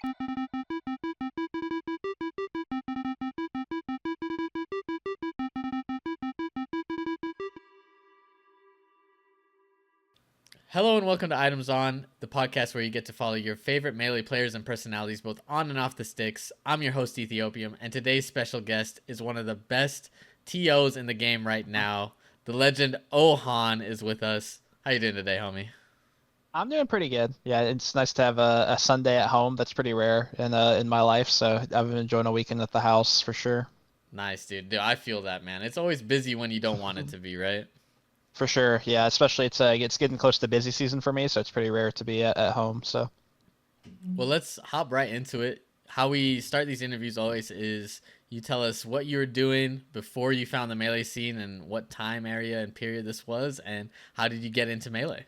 Hello and welcome to Items On, the podcast where you get to follow your favorite Melee players and personalities both on and off the sticks. I'm your host, Ethiopium, and today's special guest is one of the best TOs in the game right now. The legend Ohan is with us. How you doing today, homie? I'm doing pretty good. Yeah, it's nice to have a Sunday at home. That's pretty rare in my life, so I've been enjoying a weekend at the house for sure. Nice, dude. Dude, I feel that, man. It's always busy when you don't want it to be, right? For sure. Yeah, especially it's getting close to busy season for me, so it's pretty rare to be at home. So Well, let's hop right into it. How we start these interviews always is you tell us what you were doing before you found the Melee scene and what time area and period this was, and how did you get into Melee?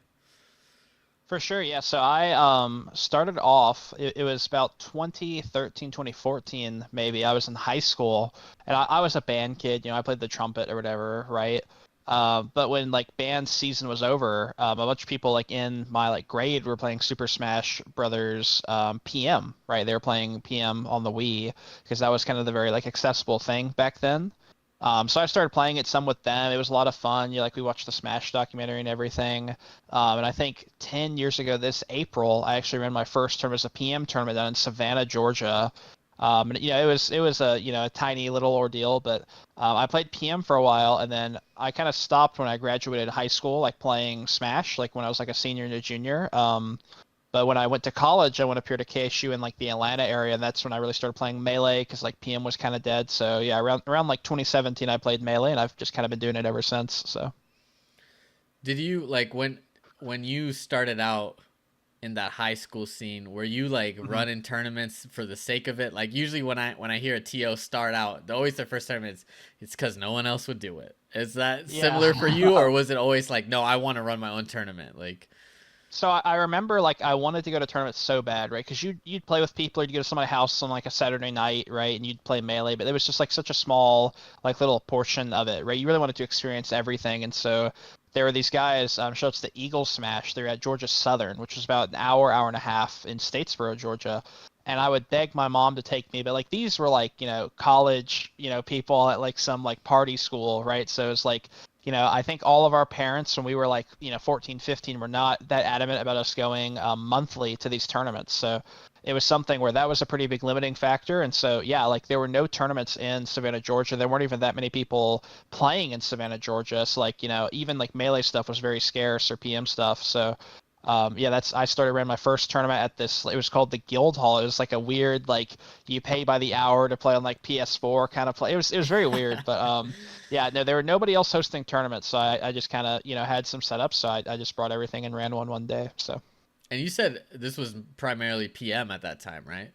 for sure, yeah. So I started off. It was about 2013, 2014 maybe. I was in high school, and I was a band kid. I played the trumpet or whatever, right? But when like band season was over, a bunch of people like in my like grade were playing Super Smash Brothers PM, right? They were playing PM on the Wii because that was kind of the very like accessible thing back then. So I started playing it some with them. It was a lot of fun. We watched the Smash documentary and everything. And I think 10 years ago this April, I actually ran my first tournament as a PM tournament down in Savannah, Georgia. And it was a a tiny little ordeal, but I played PM for a while, and then I kind of stopped when I graduated high school, like playing Smash, like when I was like a senior and a junior. But when I went to college, I went up here to KSU in like the Atlanta area, and that's when I really started playing Melee because like PM was kind of dead. So yeah, around like 2017, I played Melee, and I've just kind of been doing it ever since. So. Did you like when you started out in that high school scene, were you like Mhm. running tournaments for the sake of it? Like usually when I hear a TO start out, always the first tournament it's because no one else would do it. Is that similar for you, Yeah. or was it always like, no, I want to run my own tournament? Like, So I remember like I wanted to go to tournaments so bad, right? Because you'd play with people, you'd go to somebody's house on like a Saturday night, right? And you'd play Melee, but it was just like such a small like little portion of it, right? You really wanted to experience everything, and so there were these guys. Show it's the Eagle Smash. They're at Georgia Southern, which was about an hour and a half in Statesboro, Georgia. And I would beg my mom to take me, but like these were like college people at like some like party school, right? So it's like I think all of our parents when we were like, 14, 15 were not that adamant about us going monthly to these tournaments. So it was something where that was a pretty big limiting factor. And so, yeah, like there were no tournaments in Savannah, Georgia. There weren't even that many people playing in Savannah, Georgia. So like, even like Melee stuff was very scarce or PM stuff. So yeah, I started ran my first tournament at this. It was called the Guild Hall. It was like a weird like you pay by the hour to play on like PS4 kind of play. It was very weird, but yeah, no, there were nobody else hosting tournaments, so I just kind of had some setups. So I just brought everything and ran one day. So. and you said this was primarily PM at that time, right?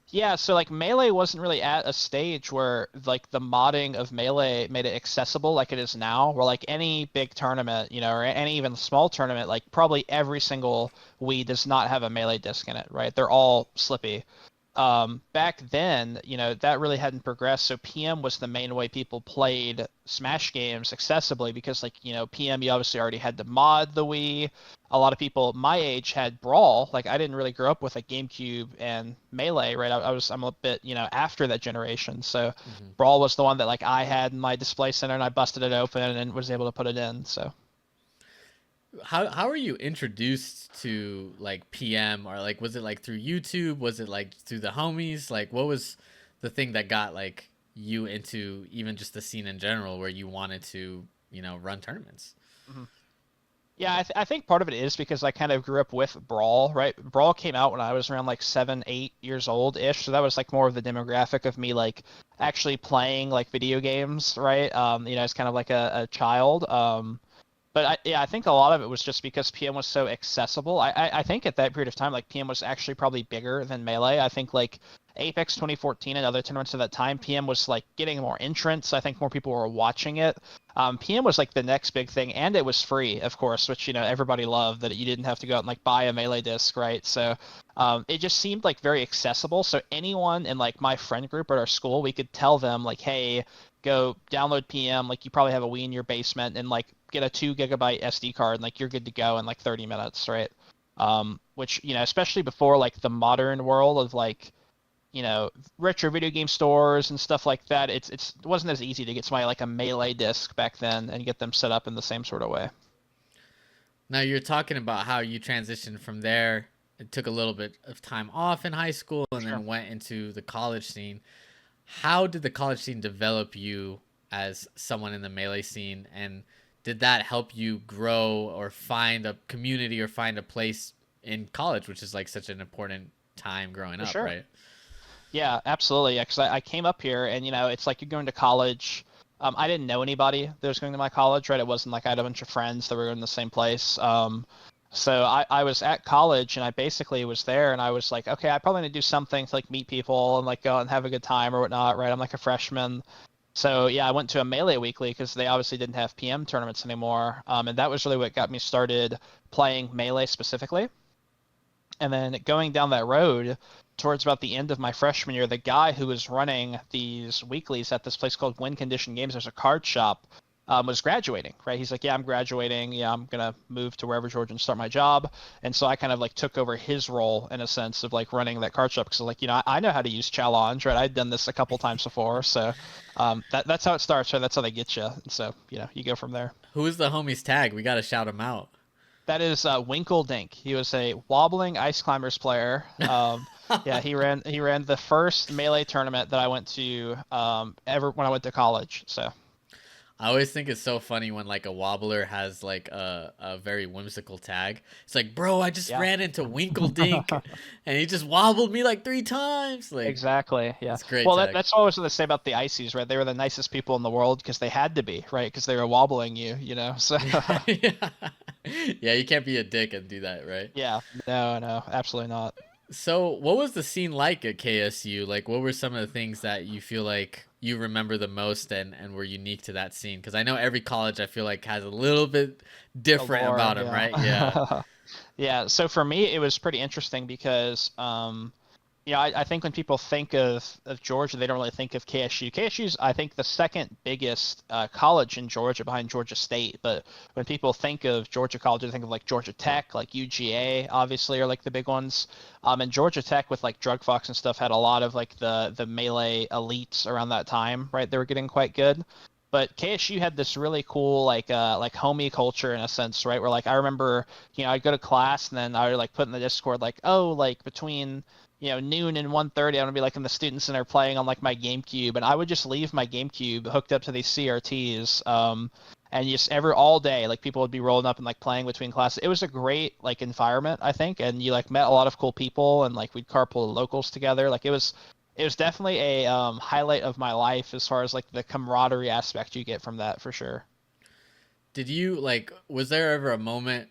Yeah, so like Melee wasn't really at a stage where like the modding of Melee made it accessible like it is now, where like any big tournament, or any even small tournament, like probably every single Wii does not have a Melee disc in it, right? They're all Slippy. Back then, that really hadn't progressed. So PM was the main way people played Smash games accessibly because, like, PM, you obviously already had to mod the Wii. A lot of people my age had Brawl. Like, I didn't really grow up with a GameCube and Melee, right? I'm a bit, after that generation. So Hmm. Brawl was the one that like I had in my display center, and I busted it open and was able to put it in. So. How are you introduced to like PM, or like was it like through YouTube? Was it like through the homies? Like what was the thing that got like you into even just the scene in general where you wanted to, run tournaments? Mhm. Yeah, I think part of it is because I kind of grew up with Brawl, right? Brawl came out when I was around like 7, 8 years old ish, so that was like more of the demographic of me like actually playing like video games, right? As kind of like a child. But yeah, I think a lot of it was just because PM was so accessible. I think at that period of time, like PM was actually probably bigger than Melee. I think like Apex 2014 and other tournaments at that time, PM was like getting more entrants. I think more people were watching it. PM was like the next big thing, and it was free, of course, which everybody loved that you didn't have to go out and like buy a Melee disc, right? So it just seemed like very accessible. So anyone in like my friend group at our school, we could tell them like, hey, go download PM. Like you probably have a Wii in your basement, and like get a 2 GB SD card, and like you're good to go in like 30 minutes, right? Which, especially before like the modern world of like, retro video game stores and stuff like that, it wasn't as easy to get somebody like a Melee disc back then and get them set up in the same sort of way. Now you're talking about how you transitioned from there. It took a little bit of time off in high school and Sure. then went into the college scene. How did the college scene develop you as someone in the melee scene, and did that help you grow or find a community or find a place in college, which is like such an important time growing For up, sure. right? Yeah, absolutely. Yeah, because I came up here and, it's like you're going to college. I didn't know anybody that was going to my college, right? It wasn't like I had a bunch of friends that were in the same place. So I was at college and I basically was there and I was like, okay, I probably need to do something to like meet people and like go out and have a good time or whatnot, right? I'm like a freshman. So yeah, I went to a Melee Weekly because they obviously didn't have PM tournaments anymore. And that was really what got me started playing Melee specifically. And then going down that road towards about the end of my freshman year, the guy who was running these weeklies at this place called Win Condition Games, there's a card shop, was graduating, right? He's like, yeah, I'm graduating. Yeah, I'm gonna move to wherever Georgia and start my job. And so I kind of like took over his role in a sense of like running that card shop because like, I know how to use challenge, right? I'd done this a couple times before, so that's how it starts, right? That's how they get you. And so you go from there. Who is the homie's tag? We got to shout him out. That is Winkle Dink. He was a wobbling ice climbers player. Yeah, he ran the first melee tournament that I went to ever when I went to college. So I always think it's so funny when like a wobbler has like a very whimsical tag. It's like, bro, I just yeah, ran into Winkle Dink and he just wobbled me like 3 times. Like, exactly. Yeah. it's great Well, tag. that's what I was going to say about the ices, right? They were the nicest people in the world because they had to be, right? Because they were wobbling you, So Yeah. Yeah, you can't be a dick and do that, right? yeah, no, no, absolutely not. So, what was the scene like at KSU? Like, what were some of the things that you feel like you remember the most and were unique to that scene? Because I know every college I feel like has a little bit different Allure, about them, right? Yeah. yeah. Yeah, so for me, it was pretty interesting because I think when people think of Georgia, they don't really think of KSU. KSU's, I think, the second biggest college in Georgia behind Georgia State. But when people think of Georgia College, they think of like Georgia Tech, like UGA, obviously, are like the big ones. And Georgia Tech with like Drug Fox and stuff had a lot of like the melee elites around that time, right? They were getting quite good. But KSU had this really cool like homie culture in a sense, right? Where like I remember, I'd go to class and then I would like put in the Discord like, oh, like between noon and 1:30 I'm gonna be like in the student center playing on like my GameCube, and I would just leave my GameCube hooked up to these CRTs, and just every all day like people would be rolling up and like playing between classes. It was a great like environment, I think, and you like met a lot of cool people, and like we'd carpool to locals together. Like it was definitely a highlight of my life as far as like the camaraderie aspect you get from that for sure. Did you like? Was there ever a moment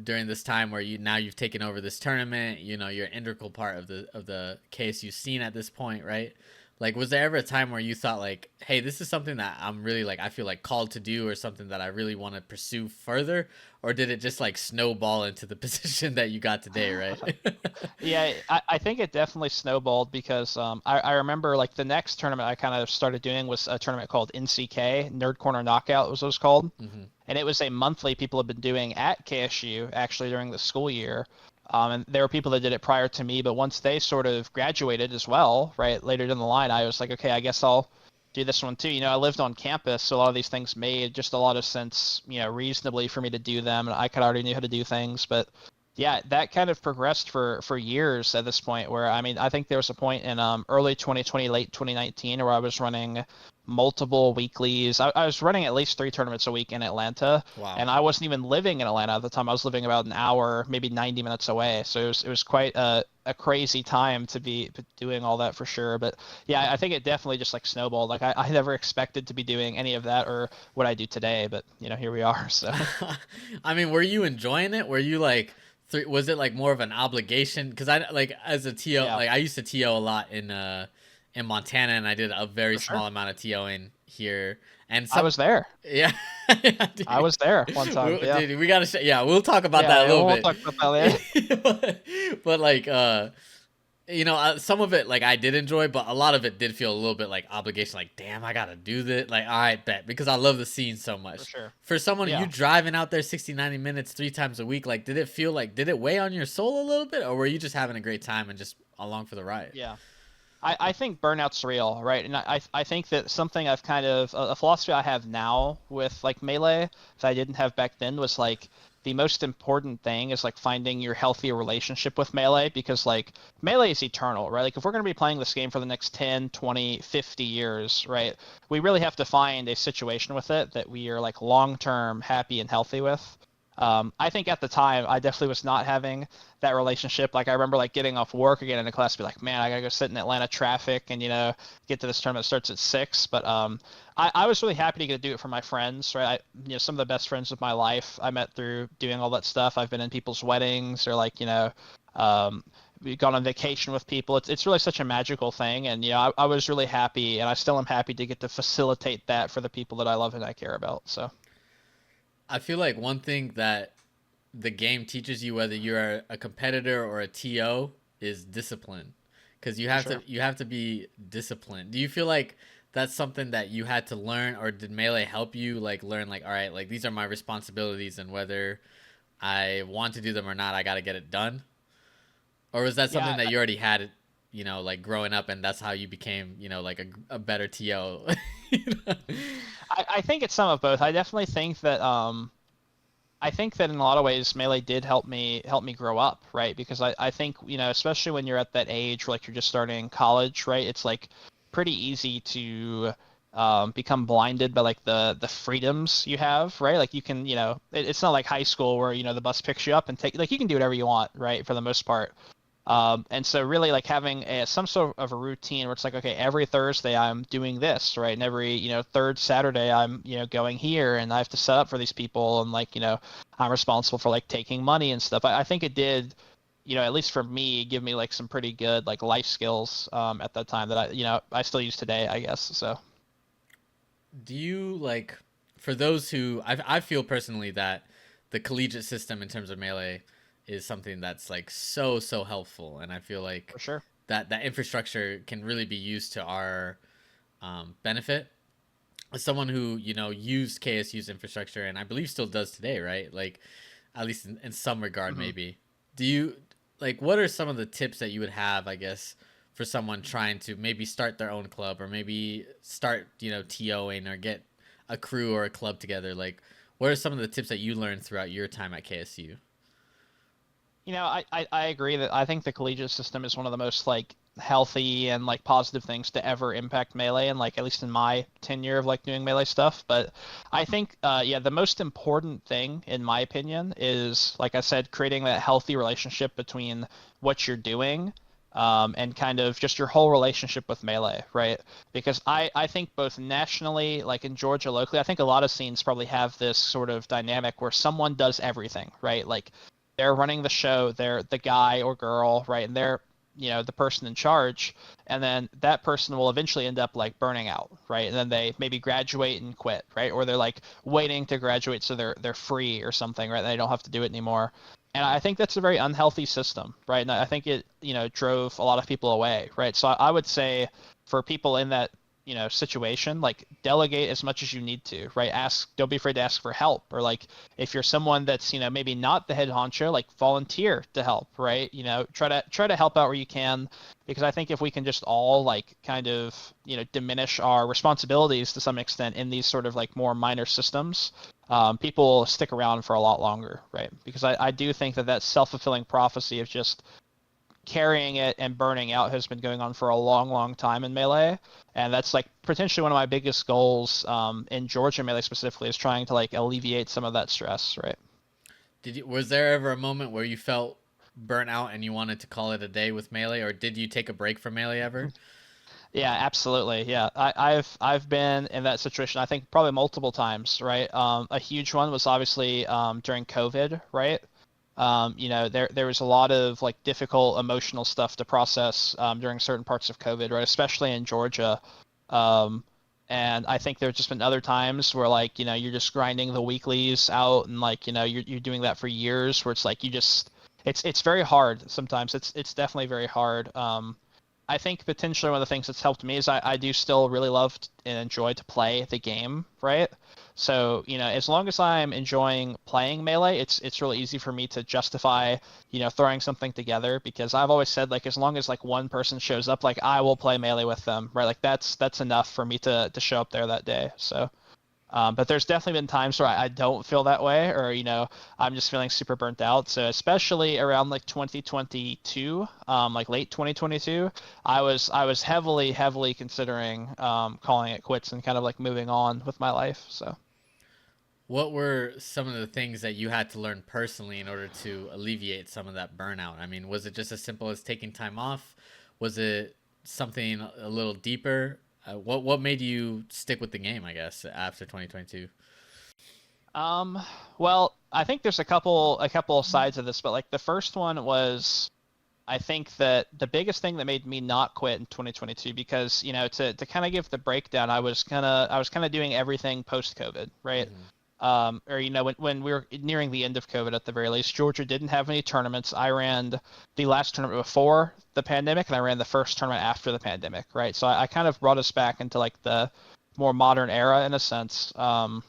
during this time where you've taken over this tournament? You know, you're an integral part of the KSU scene at this point, right? Like, was there ever a time where you thought like, hey, this is something that I'm really like I feel like called to do, or something that I really want to pursue further, or did it just like snowball into the position that you got today, right? Yeah, I think it definitely snowballed because I remember like the next tournament I kind of started doing was a tournament called NCK, Nerd Corner Knockout was what it was called. Hmm. And it was a monthly people have been doing at KSU actually during the school year. And there were people that did it prior to me, but once they sort of graduated as well, right, later down the line, I was like, okay, I guess I'll do this one too. I lived on campus, so a lot of these things made just a lot of sense, reasonably for me to do them, and I could already knew how to do things, but yeah, that kind of progressed for years at this point. Where I mean, I think there was a point in early 2020, late 2019, where I was running multiple weeklies. I was running at least 3 tournaments a week in Atlanta, Wow. and I wasn't even living in Atlanta at the time. I was living about an hour, maybe 90 minutes away. So it was quite a crazy time to be doing all that for sure. But yeah, I think it definitely just like snowballed. Like I never expected to be doing any of that or what I do today, but here we are. So. I mean, were you enjoying it? Were you like, was it like more of an obligation? Because I like as a TO, Yeah, like I used to TO a lot in Montana, and I did a very for sure. small amount of TOing here. And I some, was there. yeah, yeah, I was there one time. Yeah. dude, we gotta, yeah, we'll talk about Yeah, that a yeah, little we'll bit. talk about that later. but like, Some of it like I did enjoy, but a lot of it did feel a little bit like obligation. Like, damn, I gotta do this. Like, all right, bet because I love the scene so For much. sure. For someone you Yeah. driving out there 60, 90 minutes 3 times a week, like, did it weigh on your soul a little bit, or were you just having a great time and just along for the ride? Yeah. I think burnout's real, right? And I think that something I've kind of a philosophy I have now with like Melee that I didn't have back then was like the most important thing is like finding your healthy relationship with Melee because like Melee is eternal, right? Like if we're going to be playing this game for the next 10, 20, 50 years, right? We really have to find a situation with it that we are like long-term happy and healthy with. I think at the time I definitely was not having that relationship. Like I remember like getting off work again in a class, be like, man, I gotta go sit in Atlanta traffic and get to this tournament that starts at 6. But I was really happy to get to do it for my friends, right? Some of the best friends of my life I met through doing all that stuff. I've been in people's weddings or like we've gone on vacation with people. It's really such a magical thing, and I was really happy, and I still am happy to get to facilitate that for the people that I love and I care about. So I feel like one thing that the game teaches you, whether you're a competitor or a TO, is discipline, because for sure. you have to be disciplined. Do you feel like that's something that you had to learn, or did Melee help you like learn like, all right, like these are my responsibilities, and whether I want to do them or not, I got to get it done? Or was that something Yeah, that you already had, like growing up, and that's how you became, like a better TO? You know? I think it's some of both. I definitely think that I think that in a lot of ways Melee did help me grow up, right? Because I think, especially when you're at that age where like you're just starting college, right? It's like pretty easy to become blinded by like the freedoms you have, right? Like you can, it's not like high school where, the bus picks you up and take like you can do whatever you want, right? For the most part. And so really like having some sort of a routine where it's like, okay, every Thursday I'm doing this, right? And every, third Saturday I'm, going here and I have to set up for these people and like, I'm responsible for like taking money and stuff. I think it did, at least for me, give me like some pretty good like life skills at that time that I still use today, I guess. So Do you like, for those who I feel personally that the collegiate system in terms of Melee is something that's like so helpful, and I feel like for sure. that infrastructure can really be used to our benefit. As someone who used KSU's infrastructure, and I believe still does today, right? Like at least in some regard, Hmm. maybe. Do you like what are some of the tips that you would have, I guess, for someone trying to maybe start their own club or maybe start, TOing or get a crew or a club together? Like, what are some of the tips that you learned throughout your time at KSU? I agree that I think the collegiate system is one of the most like healthy and like positive things to ever impact Melee and like at least in my tenure of like doing Melee stuff. But I think yeah, the most important thing in my opinion is like I said, creating that healthy relationship between what you're doing and kind of just your whole relationship with Melee, right? Because I think both nationally, like in Georgia locally, I think a lot of scenes probably have this sort of dynamic where someone does everything, right? Like they're running the show, they're the guy or girl, right? And they're, the person in charge. And then that person will eventually end up like burning out, right? And then they maybe graduate and quit, right? Or they're like waiting to graduate so they're free or something, right? They don't have to do it anymore. And I think that's a very unhealthy system, right? And I think it, drove a lot of people away, right? So I would say for people in that situation, like delegate as much as you need to, right? Don't be afraid to ask for help, or like if you're someone that's maybe not the head honcho, like volunteer to help, right? Try to help out where you can, because I think if we can just all like kind of diminish our responsibilities to some extent in these sort of like more minor systems, people will stick around for a lot longer, right? Because I do think that self-fulfilling prophecy of just carrying it and burning out has been going on for a long time in Melee, and that's like potentially one of my biggest goals in Georgia Melee specifically is trying to like alleviate some of that stress, right? Was there ever a moment where you felt burnt out and you wanted to call it a day with Melee, or did you take a break from Melee ever? Yeah, absolutely. Yeah, I've been in that situation. I think probably multiple times, right? A huge one was obviously during COVID, right? There was a lot of like difficult emotional stuff to process during certain parts of COVID, right? Especially in Georgia. Um, and I think there's just been other times where like, you're just grinding the weeklies out and like, you're doing that for years where it's like you just it's very hard sometimes. It's definitely very hard. I think potentially one of the things that's helped me is I do still really love and enjoy to play the game, right? So, as long as I'm enjoying playing Melee, it's really easy for me to justify, throwing something together because I've always said like as long as like one person shows up, like I will play Melee with them, right? Like that's enough for me to show up there that day. So but there's definitely been times where I don't feel that way, or I'm just feeling super burnt out. So especially around like 2022, like late 2022, I was heavily considering calling it quits and kind of like moving on with my life. So. What were some of the things that you had to learn personally in order to alleviate some of that burnout? I mean, was it just as simple as taking time off? Was it something a little deeper? What made you stick with the game, I guess, after 2022? Um, well, I think there's a couple of sides of this, but like the first one was I think that the biggest thing that made me not quit in 2022 because to kind of give the breakdown, I was kind of doing everything post COVID, right? Hmm. Or when we were nearing the end of COVID at the very least, Georgia didn't have any tournaments. I ran the last tournament before the pandemic, and I ran the first tournament after the pandemic, right? So I kind of brought us back into like the more modern era in a sense. And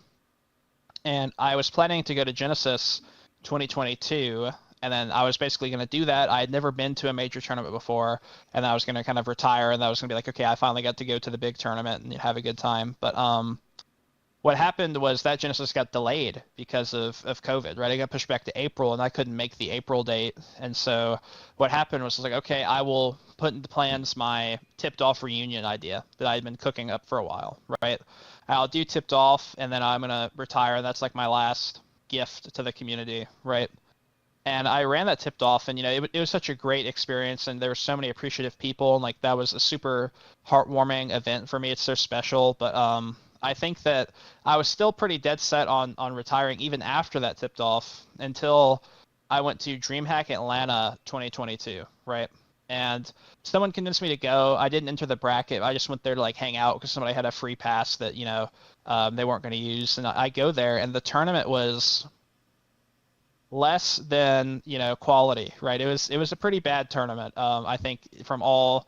I was planning to go to Genesis 2022, and then I was basically going to do that. I had never been to a major tournament before, and I was going to kind of retire, and I was going to be like, okay, I finally got to go to the big tournament and have a good time. But what happened was that Genesis got delayed because of COVID, right? It got pushed back to April, and I couldn't make the April date. And so what happened was like, okay, I will put into plans my tipped off reunion idea that I had been cooking up for a while, right? I'll do tipped off, and then I'm gonna retire. That's like my last gift to the community, right? And I ran that tipped off, and it was such a great experience, and there were so many appreciative people, and like that was a super heartwarming event for me. It's so special, but I think that I was still pretty dead set on retiring even after that tipped off until I went to DreamHack Atlanta 2022, right? And someone convinced me to go. I didn't enter the bracket. I just went there to like hang out because somebody had a free pass that they weren't going to use, and I go there, and the tournament was less than quality, right? It was a pretty bad tournament. I think from all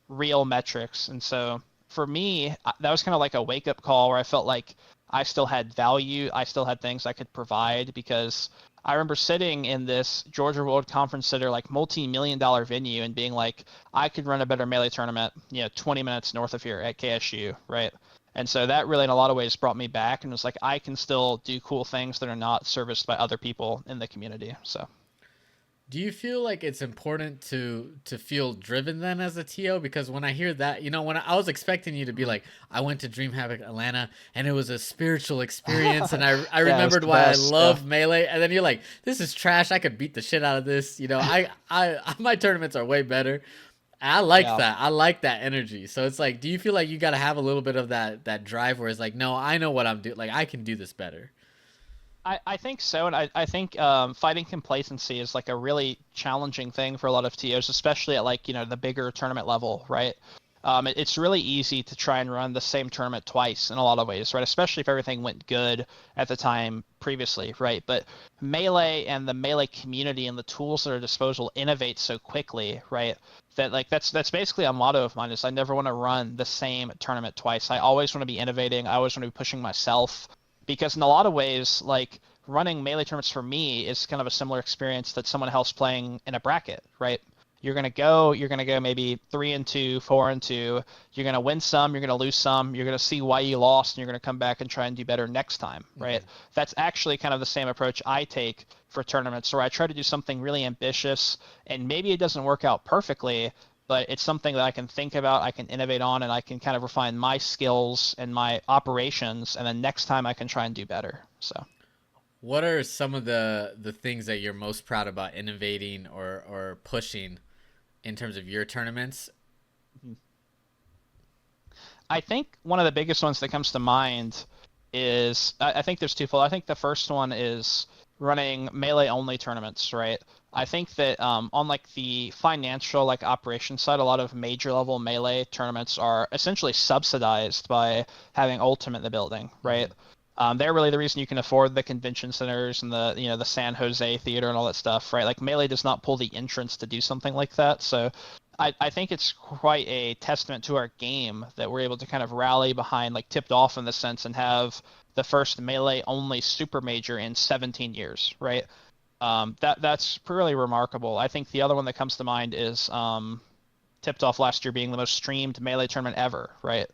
real metrics, and so for me, that was kind of like a wake up call where I felt like I still had value, I still had things I could provide because I remember sitting in this Georgia World Conference Center like multi-million-dollar venue and being like, I could run a better melee tournament, 20 minutes north of here at KSU, right? And so that really, in a lot of ways, brought me back and was like, I can still do cool things that are not serviced by other people in the community. So, Do you feel like it's important to feel driven then as a TO? Because when I hear that, when I was expecting you to be mhm. like, I went to Dream Havoc Atlanta and it was a spiritual experience, and I Yeah, it was remembered the why I best. Yeah, love melee, and then you're like, this is trash. I could beat the shit out of this. I my tournaments are way better. I like yeah. that. I like that energy. So it's like, do you feel like you got to have a little bit of that drive where it's like, no, I know what I'm doing. Like I can do this better. I think so, and I think fighting complacency is like a really challenging thing for a lot of TOs, especially at like the bigger tournament level, right? It's really easy to try and run the same tournament twice in a lot of ways, right? Especially if everything went good at the time previously, right? But Melee and the Melee community and the tools at our disposal innovate so quickly, right? That like that's basically a motto of mine is I never want to run the same tournament twice. I always want to be innovating. I always want to be pushing myself because in a lot of ways, like running Melee tournaments for me is kind of a similar experience that someone else playing in a bracket, right? You're gonna go maybe 3-2, 4-2. You're gonna win some, you're gonna lose some. You're gonna see why you lost, and you're gonna come back and try and do better next time, right? Hmm. That's actually kind of the same approach I take for tournaments, where I try to do something really ambitious, and maybe it doesn't work out perfectly, but it's something that I can think about, I can innovate on, and I can kind of refine my skills and my operations, and then next time I can try and do better. So. What are some of the things that you're most proud about innovating or pushing in terms of your tournaments? I think one of the biggest ones that comes to mind is I think there's twofold. I think the first one is running melee only tournaments, right? I think that on like the financial like operation side, a lot of major level melee tournaments are essentially subsidized by having ultimate in the building, right? Hmm. They're really the reason you can afford the convention centers and the the San Jose theater and all that stuff, right? Like Melee does not pull the entrance to do something like that. So I think it's quite a testament to our game that we're able to kind of rally behind like Tipped Off in the sense and have the first Melee only super major in 17 years, right? That's really remarkable. I think the other one that comes to mind is Tipped Off last year being the most streamed Melee tournament ever, right?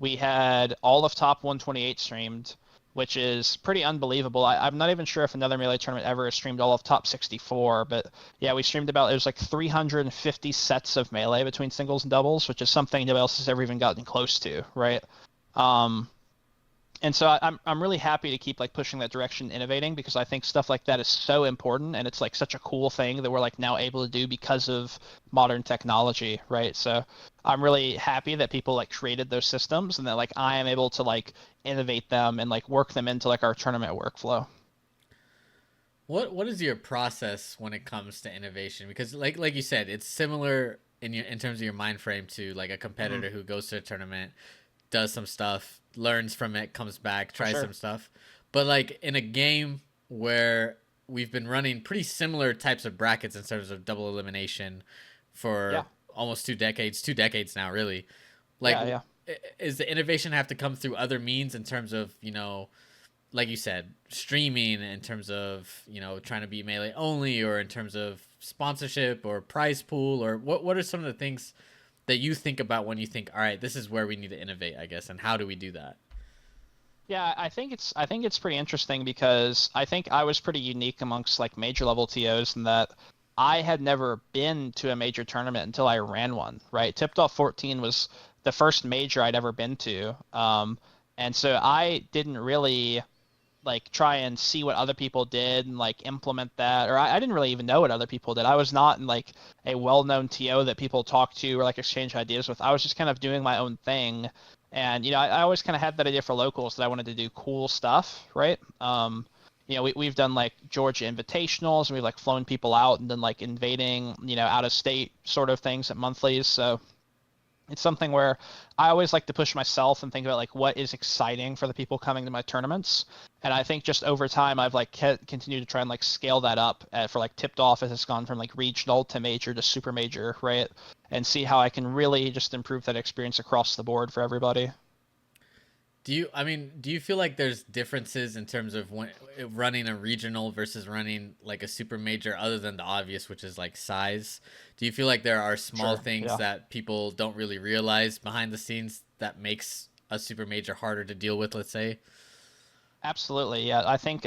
We had all of top 128 streamed, which is pretty unbelievable. I'm not even sure if another Melee tournament ever has streamed all of top 64, but yeah, we streamed about, it was like 350 sets of Melee between singles and doubles, which is something nobody else has ever even gotten close to, right? Um, and so I'm really happy to keep like pushing that direction, innovating, because I think stuff like that is so important, and it's like such a cool thing that we're like now able to do because of modern technology, right? So I'm really happy that people like created those systems and that like I am able to like innovate them and like work them into like our tournament workflow. What is your process when it comes to innovation? Because like you said, it's similar in terms of your mind frame to like a Hmm. competitor who goes to a tournament, does some stuff, learns from it, comes back, For tries sure. some stuff. But like in a game where we've been running pretty similar types of brackets in terms of double elimination Yeah. for almost 2 decades, 2 decades now, really. Like, Yeah. Yeah. is the innovation have to come through other means in terms of like you said, streaming in terms of trying to be melee only, or in terms of sponsorship or prize pool, or what are some of the things that you think about when you think, all right, this is where we need to innovate, I guess, and how do we do that? Yeah, I think it's pretty interesting because I think I was pretty unique amongst like major level TOs in that I had never been to a major tournament until I ran one, right? Tipped Off 14 was the first major I'd ever been to. And so I didn't really like try and see what other people did and like implement that, or I didn't really even know what other people did. I was not in like a well-known TO that people talk to or like exchange ideas with. I was just kind of doing my own thing, and I always kind of had that idea for locals that I wanted to do cool stuff, right? We've done like Georgia invitationals, and we've like flown people out and done like invading out of state sort of things at monthlies. So it's something where I always like to push myself and think about like what is exciting for the people coming to my tournaments. And I think just over time, I've like continued to try and like scale that up for like Tipped Off as it's gone from like regional to major to super major, right? And see how I can really just improve that experience across the board for everybody. Do you feel like there's differences in terms of when running a regional versus running like a super major, other than the obvious, which is like size? Do you feel like there are small Sure. things Yeah. that people don't really realize behind the scenes that makes a super major harder to deal with, let's say? Absolutely. Yeah. I think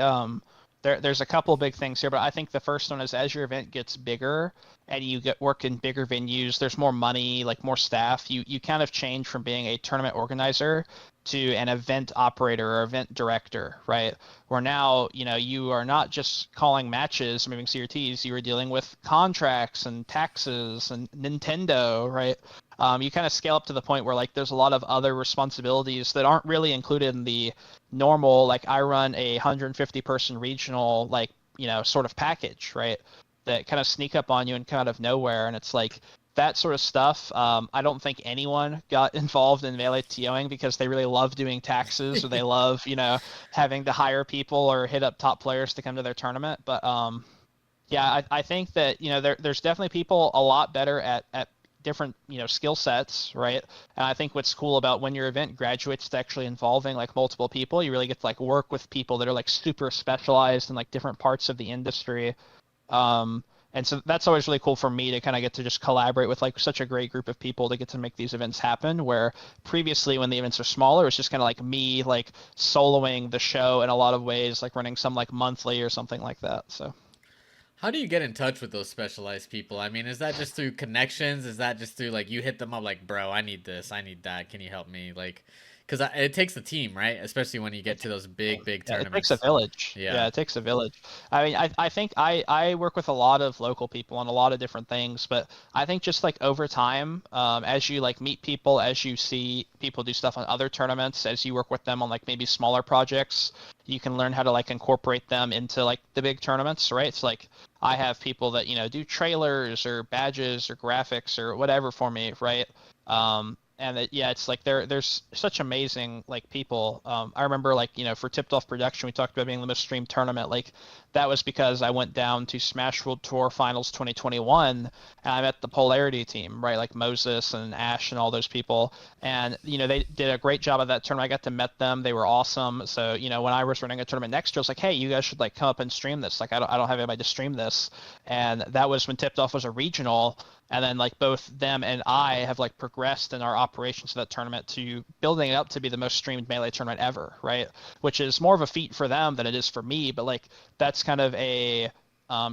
there's a couple big things here, but I think the first one is as your event gets bigger and you get work in bigger venues, there's more money, like more staff. You kind of change from being a tournament organizer to an event operator or event director, right? Where now, you are not just calling matches, moving CRTs, you are dealing with contracts and taxes and Nintendo, right? You kind of scale up to the point where like there's a lot of other responsibilities that aren't really included in the normal, like I run a 150 person regional, like sort of package, right, that kind of sneak up on you and come out of nowhere. And it's like that sort of stuff. I don't think anyone got involved in melee TOing because they really love doing taxes, or they love having to hire people or hit up top players to come to their tournament. But yeah, I think that there's definitely people a lot better at different skill sets, right? And I think what's cool about when your event graduates to actually involving like multiple people, you really get to like work with people that are like super specialized in like different parts of the industry. Um, and so that's always really cool for me to kind of get to just collaborate with like such a great group of people to get to make these events happen. Where previously, when the events are smaller, it's just kind of like me like soloing the show in a lot of ways, like running some like monthly or something like that. So. How do you get in touch with those specialized people? I mean, is that just through connections? Is that just through like you hit them up like, bro, I need this, I need that. Can you help me? Like, because it takes a team, right? Especially when you get to those big Yeah, it takes a tournaments. village. Yeah. Yeah, it takes a village. I mean, I think I work with a lot of local people on a lot of different things, but I think just like over time, as you like meet people, as you see people do stuff on other tournaments, as you work with them on like maybe smaller projects, you can learn how to like incorporate them into like the big tournaments, right? It's like I have people that do trailers or badges or graphics or whatever for me, right? and yeah, it's like there's such amazing like people. I remember like for Tipped Off Production, we talked about being the most streamed tournament. Like that was because I went down to Smash World Tour Finals 2021, and I met the Polarity team, right? Like Moses and Ash and all those people, and they did a great job of that tournament. I got to met them; they were awesome. So when I was running a tournament next year, I was like, hey, you guys should like come up and stream this. Like I don't have anybody to stream this, and that was when Tipped Off was a regional. And then like both them and I have like progressed in our operations of that tournament to building it up to be the most streamed Melee tournament ever, right? Which is more of a feat for them than it is for me, but like that's kind of a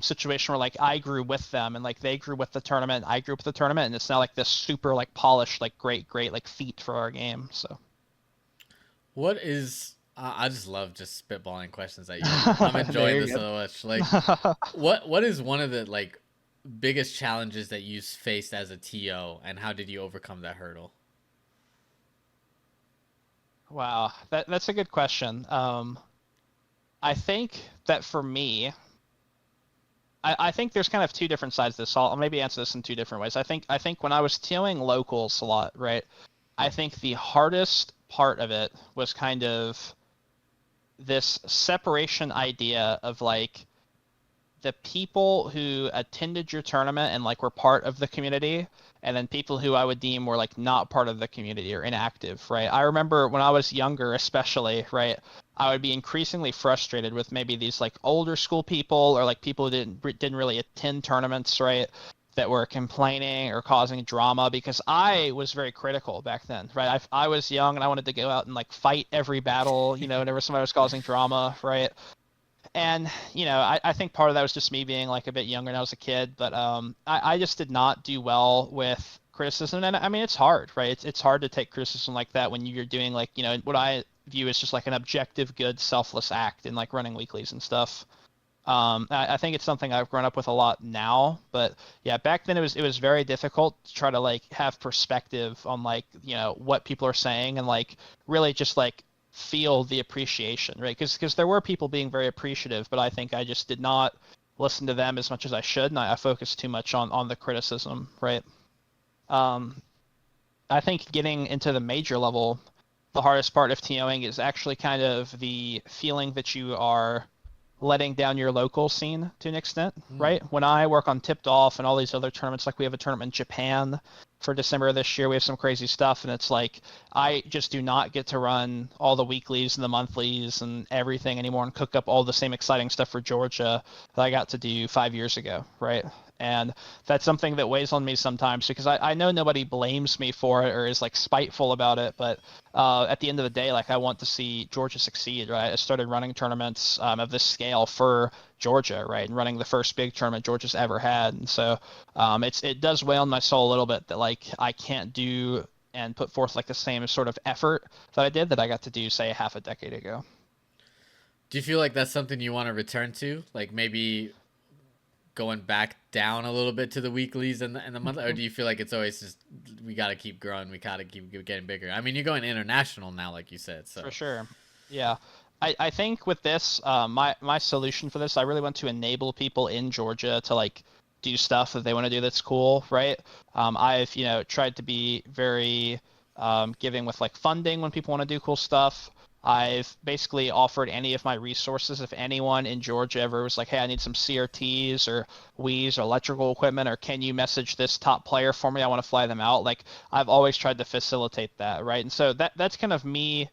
situation where like I grew with them and like they grew with the tournament, I grew with the tournament, and it's now like this super like polished, like great like feat for our game. So What is I just love just spitballing questions at you. I'm no, enjoying you're this good. so much. Like, what is one of the like biggest challenges that you faced as a TO, and how did you overcome that hurdle? Wow, that's a good question. I think that for me, I think there's kind of two different sides to this. So I'll maybe answer this in two different ways. I think when I was TOing locals a lot, right? I think the hardest part of it was kind of this separation idea of like the people who attended your tournament and like were part of the community, and then people who I would deem were like not part of the community or inactive, right? I remember when I was younger, especially, right, I would be increasingly frustrated with maybe these like older school people or like people who didn't really attend tournaments, right? That were complaining or causing drama because I was very critical back then, right? I was young and I wanted to go out and like fight every battle, whenever somebody was causing drama, right? And I think part of that was just me being like a bit younger when I was a kid, but I just did not do well with criticism. And I mean it's hard, right? It's hard to take criticism like that when you're doing like what I view as just like an objective good selfless act in like running weeklies and stuff. I think it's something I've grown up with a lot now, but yeah, back then it was very difficult to try to like have perspective on like what people are saying and like really just like feel the appreciation, right? Because there were people being very appreciative, but I think I just did not listen to them as much as I should, and I focused too much on the criticism, right? Um, I think getting into the major level, the hardest part of TOing is actually kind of the feeling that you are letting down your local scene to an extent, Hmm. right? When I work on Tipped Off and all these other tournaments, like we have a tournament in Japan for December of this year, we have some crazy stuff, and it's like I just do not get to run all the weeklies and the monthlies and everything anymore and cook up all the same exciting stuff for Georgia that I got to do 5 years ago, right? And that's something that weighs on me sometimes because I know nobody blames me for it or is like spiteful about it, but at the end of the day, like I want to see Georgia succeed, right? I started running tournaments of this scale for Georgia, right, and running the first big tournament Georgia's ever had, and so it does weigh on my soul a little bit that like I can't do and put forth like the same sort of effort that I did that I got to do say half a decade ago. Do you feel like that's something you want to return to? Like maybe going back down a little bit to the weeklies and the month, or do you feel like it's always just we got to keep growing, we got to keep getting bigger? I mean, you're going international now, like you said, For so. sure. Yeah. I think with this, my solution for this, I really want to enable people in Georgia to like do stuff that they want to do that's cool, right? I've, tried to be very giving with like funding when people want to do cool stuff. I've basically offered any of my resources if anyone in Georgia ever was like, hey, I need some CRTs or Wii's or electrical equipment, or can you message this top player for me? I want to fly them out. Like I've always tried to facilitate that, right? And so that's kind of me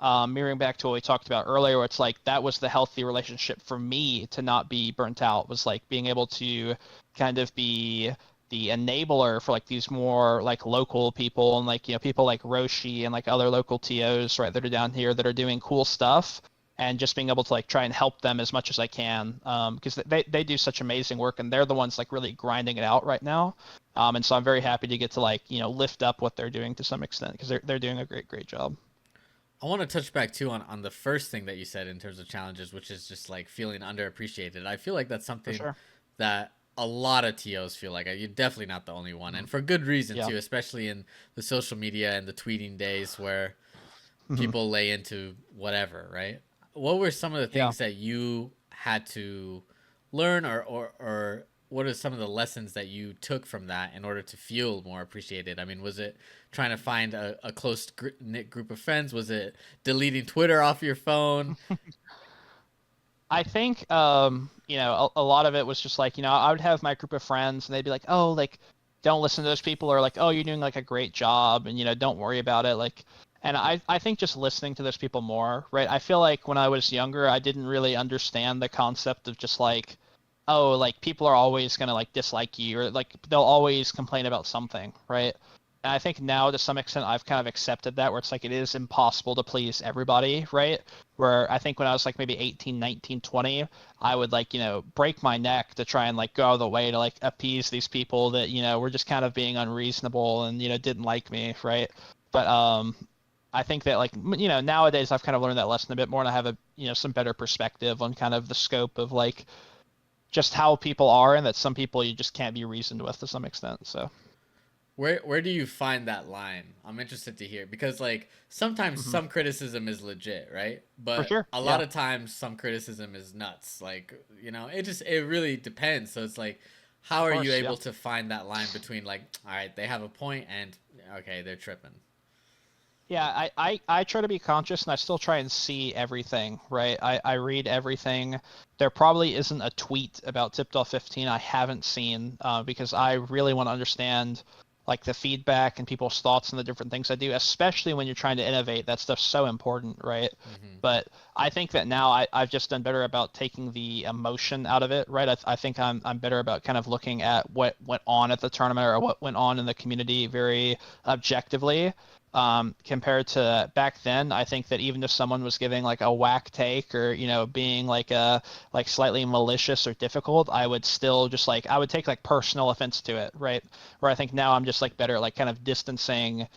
mirroring back to what we talked about earlier, where it's like that was the healthy relationship for me to not be burnt out, was like being able to kind of be the enabler for like these more like local people and like people like Roshi and like other local TOs right that are down here that are doing cool stuff, and just being able to like try and help them as much as I can because they do such amazing work and they're the ones like really grinding it out right now. And so I'm very happy to get to like lift up what they're doing to some extent because they're doing a great job. I want to touch back too on the first thing that you said in terms of challenges, which is just like feeling underappreciated. I feel like that's For something sure. that a lot of TOs feel like. You're definitely not the only one, and Mhm. for good reason Yeah. too, especially in the social media and the tweeting days where Mhm. people lay into whatever, right? What were some of the Yeah. things that you had to learn, or what are some of the lessons that you took from that in order to feel more appreciated? I mean, was it trying to find a close knit group of friends? Was it deleting Twitter off your phone? I think a lot of it was just like, I would have my group of friends and they'd be like, "Oh, like don't listen to those people," or like, "Oh, you're doing like a great job and don't worry about it." Like, and I think just listening to those people more, right? I feel like when I was younger, I didn't really understand the concept of just like, oh, like people are always gonna like dislike you, or like they'll always complain about something, right? And I think now to some extent I've kind of accepted that, where it's like it is impossible to please everybody, right? Where I think when I was like maybe 18, 19, 20, I would like, break my neck to try and like go out of the way to like appease these people that, were just kind of being unreasonable and, didn't like me, right? But I think that like, nowadays I've kind of learned that lesson a bit more, and I have a, some better perspective on kind of the scope of like just how people are, and that some people you just can't be reasoned with to some extent. So Where do you find that line? I'm interested to hear, because like sometimes hmm some criticism is legit, right? for But sure. a lot Yeah. of times some criticism is nuts. Like, it really depends. So it's like, how Of are you course. Yeah. able to find that line between like, all right, they have a point, and okay, they're tripping. Yeah, I try to be conscious and I still try and see everything, right? I read everything. There probably isn't a tweet about Tipped Off 15 I haven't seen, because I really want to understand like the feedback and people's thoughts on the different things I do, especially when you're trying to innovate. That stuff's so important, right? Hmm. But I think that now I've just done better about taking the emotion out of it, right? I think I'm better about kind of looking at what went on at the tournament or what went on in the community very objectively, compared to back then. I think that even if someone was giving like a whack take, or being like like slightly malicious or difficult, I would still just like I would take like personal offense to it, right? Where I think now I'm just like better at like kind of distancing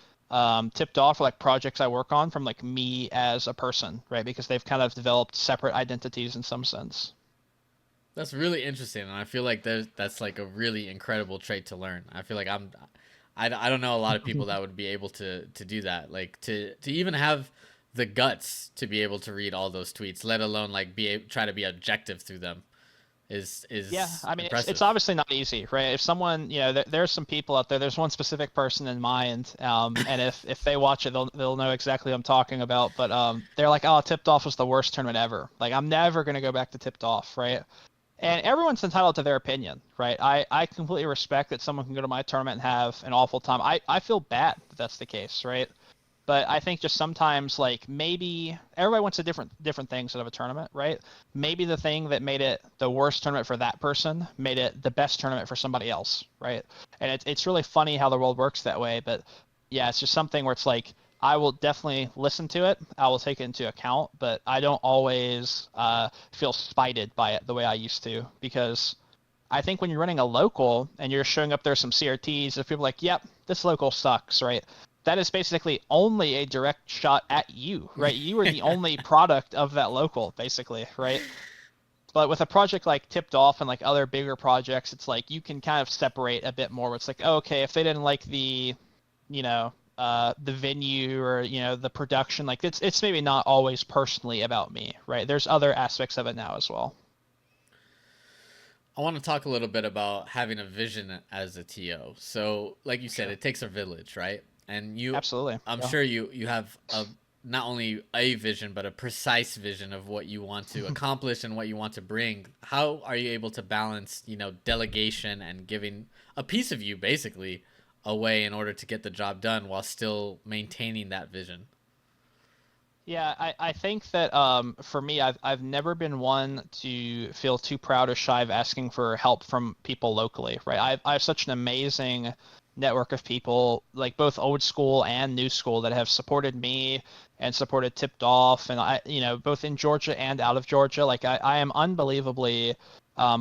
Tipped Off, or like projects I work on, from like me as a person, right? Because they've kind of developed separate identities in some sense. That's really interesting, and I feel like that's like a really incredible trait to learn. I feel like I don't know a lot of people that would be able to do that, like to even have the guts to be able to read all those tweets, let alone like try to be objective through them, Yeah, is I mean it's impressive. obviously not easy, right? If someone, there's some people out there. There's one specific person in mind, and if they watch it, they'll know exactly what I'm talking about. But they're like, "Oh, Tipped Off was the worst tournament ever. Like, I'm never gonna go back to Tipped Off," right? And everyone's entitled to their opinion, right? I completely respect that someone can go to my tournament and have an awful time. I feel bad that that's the case, right? But I think just sometimes, like, maybe everybody wants to different things out of a tournament, right? Maybe the thing that made it the worst tournament for that person made it the best tournament for somebody else, right? And it's really funny how the world works that way. But yeah, it's just something where it's like I will definitely listen to it, I will take it into account, but I don't always feel spited by it the way I used to, because I think when you're running a local and you're showing up there some CRTs, if people are like, "Yep, this local sucks," right? That is basically only a direct shot at you, right? You are the only product of that local, basically, right? But with a project like Tipped Off and like other bigger projects, it's like you can kind of separate a bit more. It's like, oh, okay, if they didn't like the venue, or the production, like it's maybe not always personally about me, right? There's other aspects of it now as well. I want to talk a little bit about having a vision as a TO. So, like you said, Sure. it takes a village, right? And Absolutely. I'm Yeah. sure you have a not only a vision but a precise vision of what you want to accomplish and what you want to bring. How are you able to balance, delegation and giving a piece of you basically away in order to get the job done while still maintaining that vision? Yeah, I think that for me, I've never been one to feel too proud or shy of asking for help from people locally, right? I have such an amazing network of people, like both old school and new school, that have supported me and supported Tipped Off, and both in Georgia and out of Georgia. Like I am unbelievably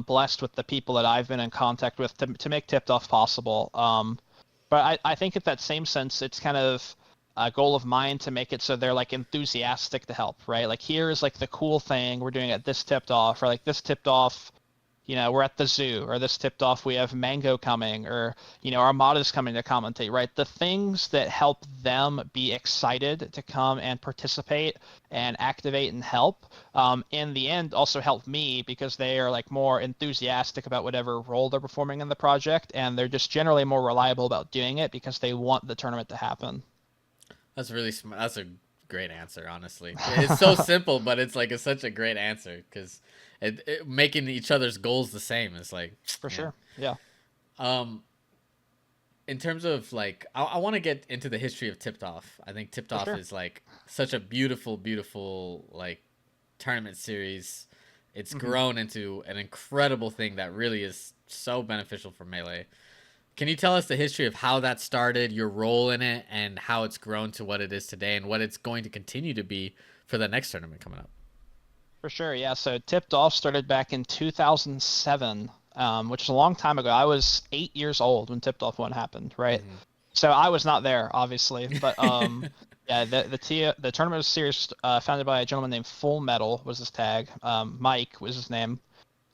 blessed with the people that I've been in contact with to make Tipped Off possible. But I think in that same sense, it's kind of a goal of mine to make it so they're like enthusiastic to help, right? Like, here is like the cool thing we're doing at this Tipped Off, or like this Tipped Off we're at the zoo, or this tipped off we have Mango coming, or Armada's coming to commentate, right? The things that help them be excited to come and participate and activate and help, in the end also help me because they are like more enthusiastic about whatever role they're performing in the project, and they're just generally more reliable about doing it because they want the tournament to happen. That's really smart. That's a great answer, honestly. It's so simple, but it's such a great answer because making each other's goals the same is like, For man. sure. Yeah. Um, in terms of like, I want to get into the history of Tipped Off. I think Tipped For Off sure. is like such a beautiful, beautiful like tournament series. It's Hmm. grown into an incredible thing that really is so beneficial for Melee. Can you tell us the history of how that started, your role in it, and how it's grown to what it is today, and what it's going to continue to be for the next tournament coming up? For sure. Yeah. So Tipped Off started back in 2007, which is a long time ago. I was 8 years old when Tipped Off 1 happened, right? Mm-hmm. So I was not there, obviously, but yeah, the tournament was series founded by a gentleman named Full Metal was his tag. Mike was his name.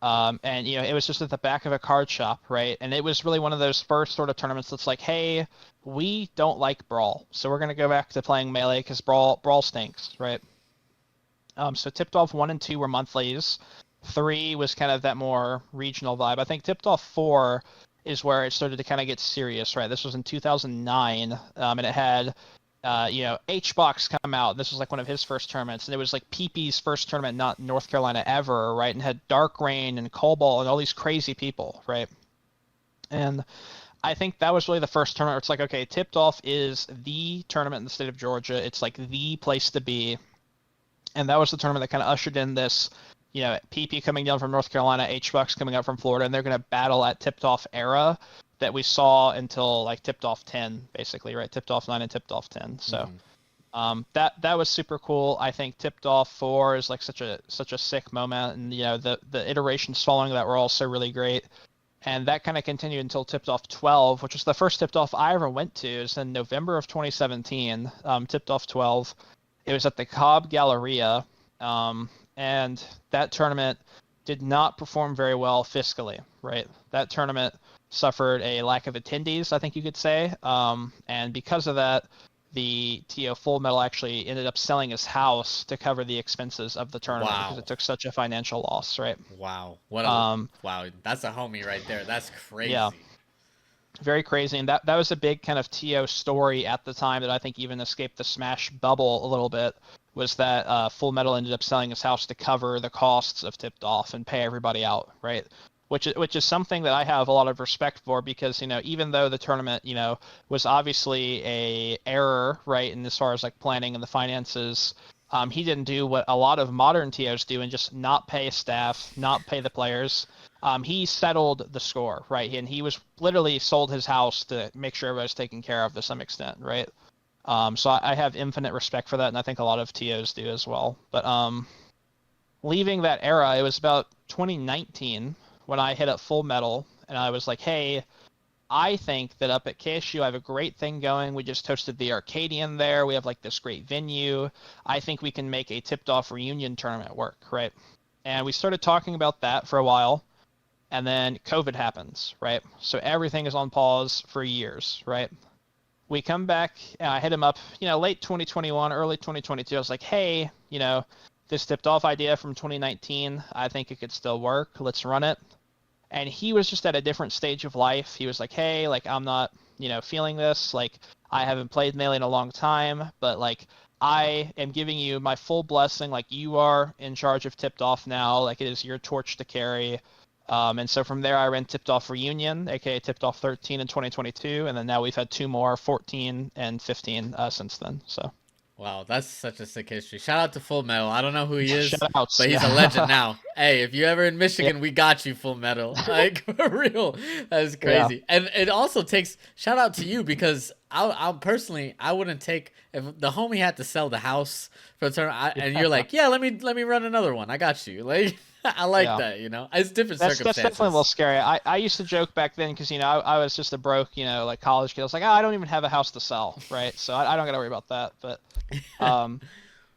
And it was just at the back of a card shop, right? And it was really one of those first sort of tournaments that's like, hey, we don't like Brawl, so we're gonna go back to playing Melee because Brawl stinks, right? So Tipped Off 1 and 2 were monthlies. 3 was kind of that more regional vibe. I think Tipped Off 4 is where it started to kind of get serious, right? This was in 2009, and it had, HBox come out. This was like one of his first tournaments, and it was like PP's first tournament, not North Carolina ever, right? And had Dark Rain and Cobalt and all these crazy people, right? And I think that was really the first tournament where it's like, okay, Tipped Off is the tournament in the state of Georgia. It's like the place to be, and that was the tournament that kind of ushered in this, PP coming down from North Carolina, H-Bucks coming up from Florida, and they're going to battle at Tipped Off era that we saw until like Tipped Off 10, basically, right? Tipped Off 9 and Tipped Off 10. So Mm-hmm. that was super cool. I think Tipped Off 4 is like such a sick moment, and the iterations following that were also really great. And that kind of continued until Tipped Off 12, which was the first Tipped Off I ever went to. It was in November of 2017. Tipped Off 12. It was at the Cobb Galleria, and that tournament did not perform very well fiscally, right? That tournament suffered a lack of attendees, I think you could say, and because of that, the TO Full Metal actually ended up selling his house to cover the expenses of the tournament because it Wow. took such a financial loss, right? Wow. What a Um, wow. That's a homie right there. That's yeah, crazy. very crazy, and that was a big kind of TO story at the time that I think even escaped the Smash bubble a little bit. Was that Full Metal ended up selling his house to cover the costs of Tipped Off and pay everybody out, right? Which is something that I have a lot of respect for because even though the tournament was obviously a error, right, and as far as like planning and the finances, he didn't do what a lot of modern TOs do and just not pay staff, not pay the players. He settled the score, right? And he was literally sold his house to make sure everybody was taken care of to some extent, right? So I have infinite respect for that, and I think a lot of TOs do as well. But leaving that era, it was about 2019 when I hit up Full Metal, and I was like, hey, I think that up at KSU, I have a great thing going. We just hosted the Arcadian there. We have like this great venue. I think we can make a tipped off reunion tournament work, right? And we started talking about that for a while, and then COVID happens, right? So everything is on pause for years, right? We come back, and I hit him up, late 2021, early 2022. I was like, hey, this tipped off idea from 2019, I think it could still work. Let's run it. And he was just at a different stage of life. He was like, hey, like, I'm not, feeling this. Like, I haven't played Melee in a long time, but like, I am giving you my full blessing. Like, you are in charge of Tipped Off now. Like, it is your torch to carry. And so from there, I ran Tipped Off Reunion, aka Tipped Off 13 in 2022, and then now we've had two more, 14 and 15 since then. So Wow, that's such a sick history. Shout out to Full Metal. I don't know who he is, shout outs, but he's a legend yeah, now. Hey, if you ever in yeah, Michigan, we got you, Full Metal. Like for real, that is yeah, crazy. And it also takes shout out to you because I'll personally I wouldn't take if the homie had to sell the house for the tournament, and you're yeah, like, yeah, let me run another one. I got you. Like I like yeah. that. It's different That's definitely a little circumstances. scary. I used to joke back then because I was just a broke like college kid. I was like, oh, I don't even have a house to sell, right? So I don't got to worry about that. But um,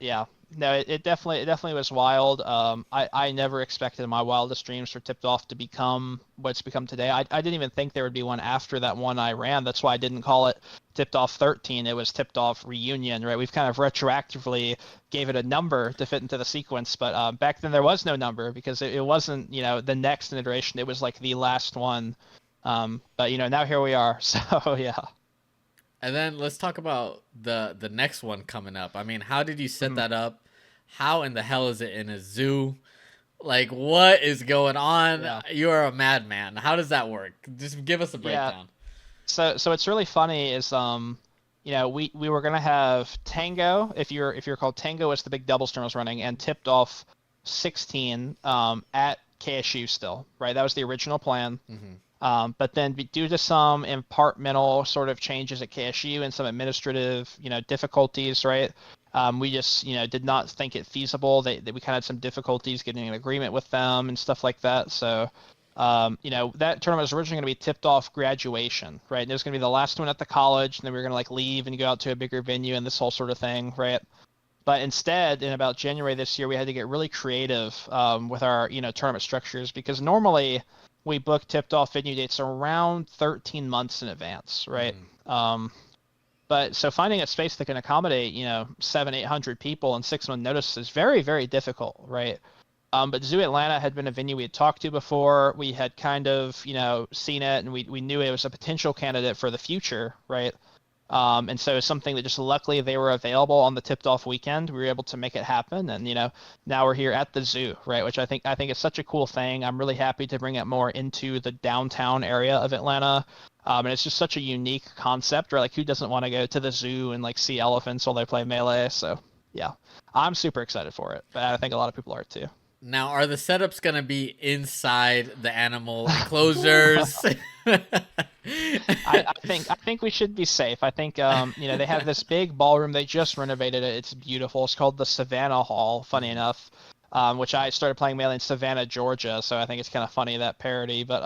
Yeah. No, it definitely was wild. I never expected my wildest dreams for Tipped Off to become what it's become today. I didn't even think there would be one after that one I ran. That's why I didn't call it Tipped Off 13. It was Tipped Off Reunion, right? We've kind of retroactively gave it a number to fit into the sequence, but back then there was no number because it wasn't, the next iteration. It was like the last one. But now here we are. So yeah. And then let's talk about the next one coming up. I mean, how did you set Mhm. that up? How in the hell is it in a zoo? Like, what is going on? Yeah. You are a madman. How does that work? Just give us a Yeah. breakdown. So it's really funny is we were gonna have Tango if you're called Tango is the big doubles tournament was running and tipped off 16 at KSU still, right? That was the original plan. Hmm. But then due to some impartmental sort of changes at KSU and some administrative, difficulties, right? We just, did not think it feasible. We kind of had some difficulties getting an agreement with them and stuff like that. So, that tournament was originally going to be tipped off graduation, right? And it was going to be the last one at the college, and then we were going to like leave and go out to a bigger venue and this whole sort of thing, right? But instead, in about January this year, we had to get really creative with our tournament structures because normally we book tipped off venue dates around 13 months in advance, right? Hmm. But so finding a space that can accommodate 700-800 people in 6 month notice is very very difficult, right? But Zoo Atlanta had been a venue we had talked to before. We had kind of seen it, and we knew it was a potential candidate for the future, right? And so it's something that just luckily they were available on the tipped off weekend. We were able to make it happen, and now we're here at the zoo, right? Which I think is such a cool thing. I'm really happy to bring it more into the downtown area of Atlanta. And it's just such a unique concept, right? Like who doesn't want to go to the zoo and like see elephants while they play melee? So yeah, I'm super excited for it, but I think a lot of people are too. Now, are the setups gonna be inside the animal enclosures? I think we should be safe. I think they have this big ballroom. They just renovated it. It's beautiful. It's called the Savannah Hall. Funny Mhm. enough, which I started playing mainly in Savannah, Georgia. So I think it's kind of funny that parody. But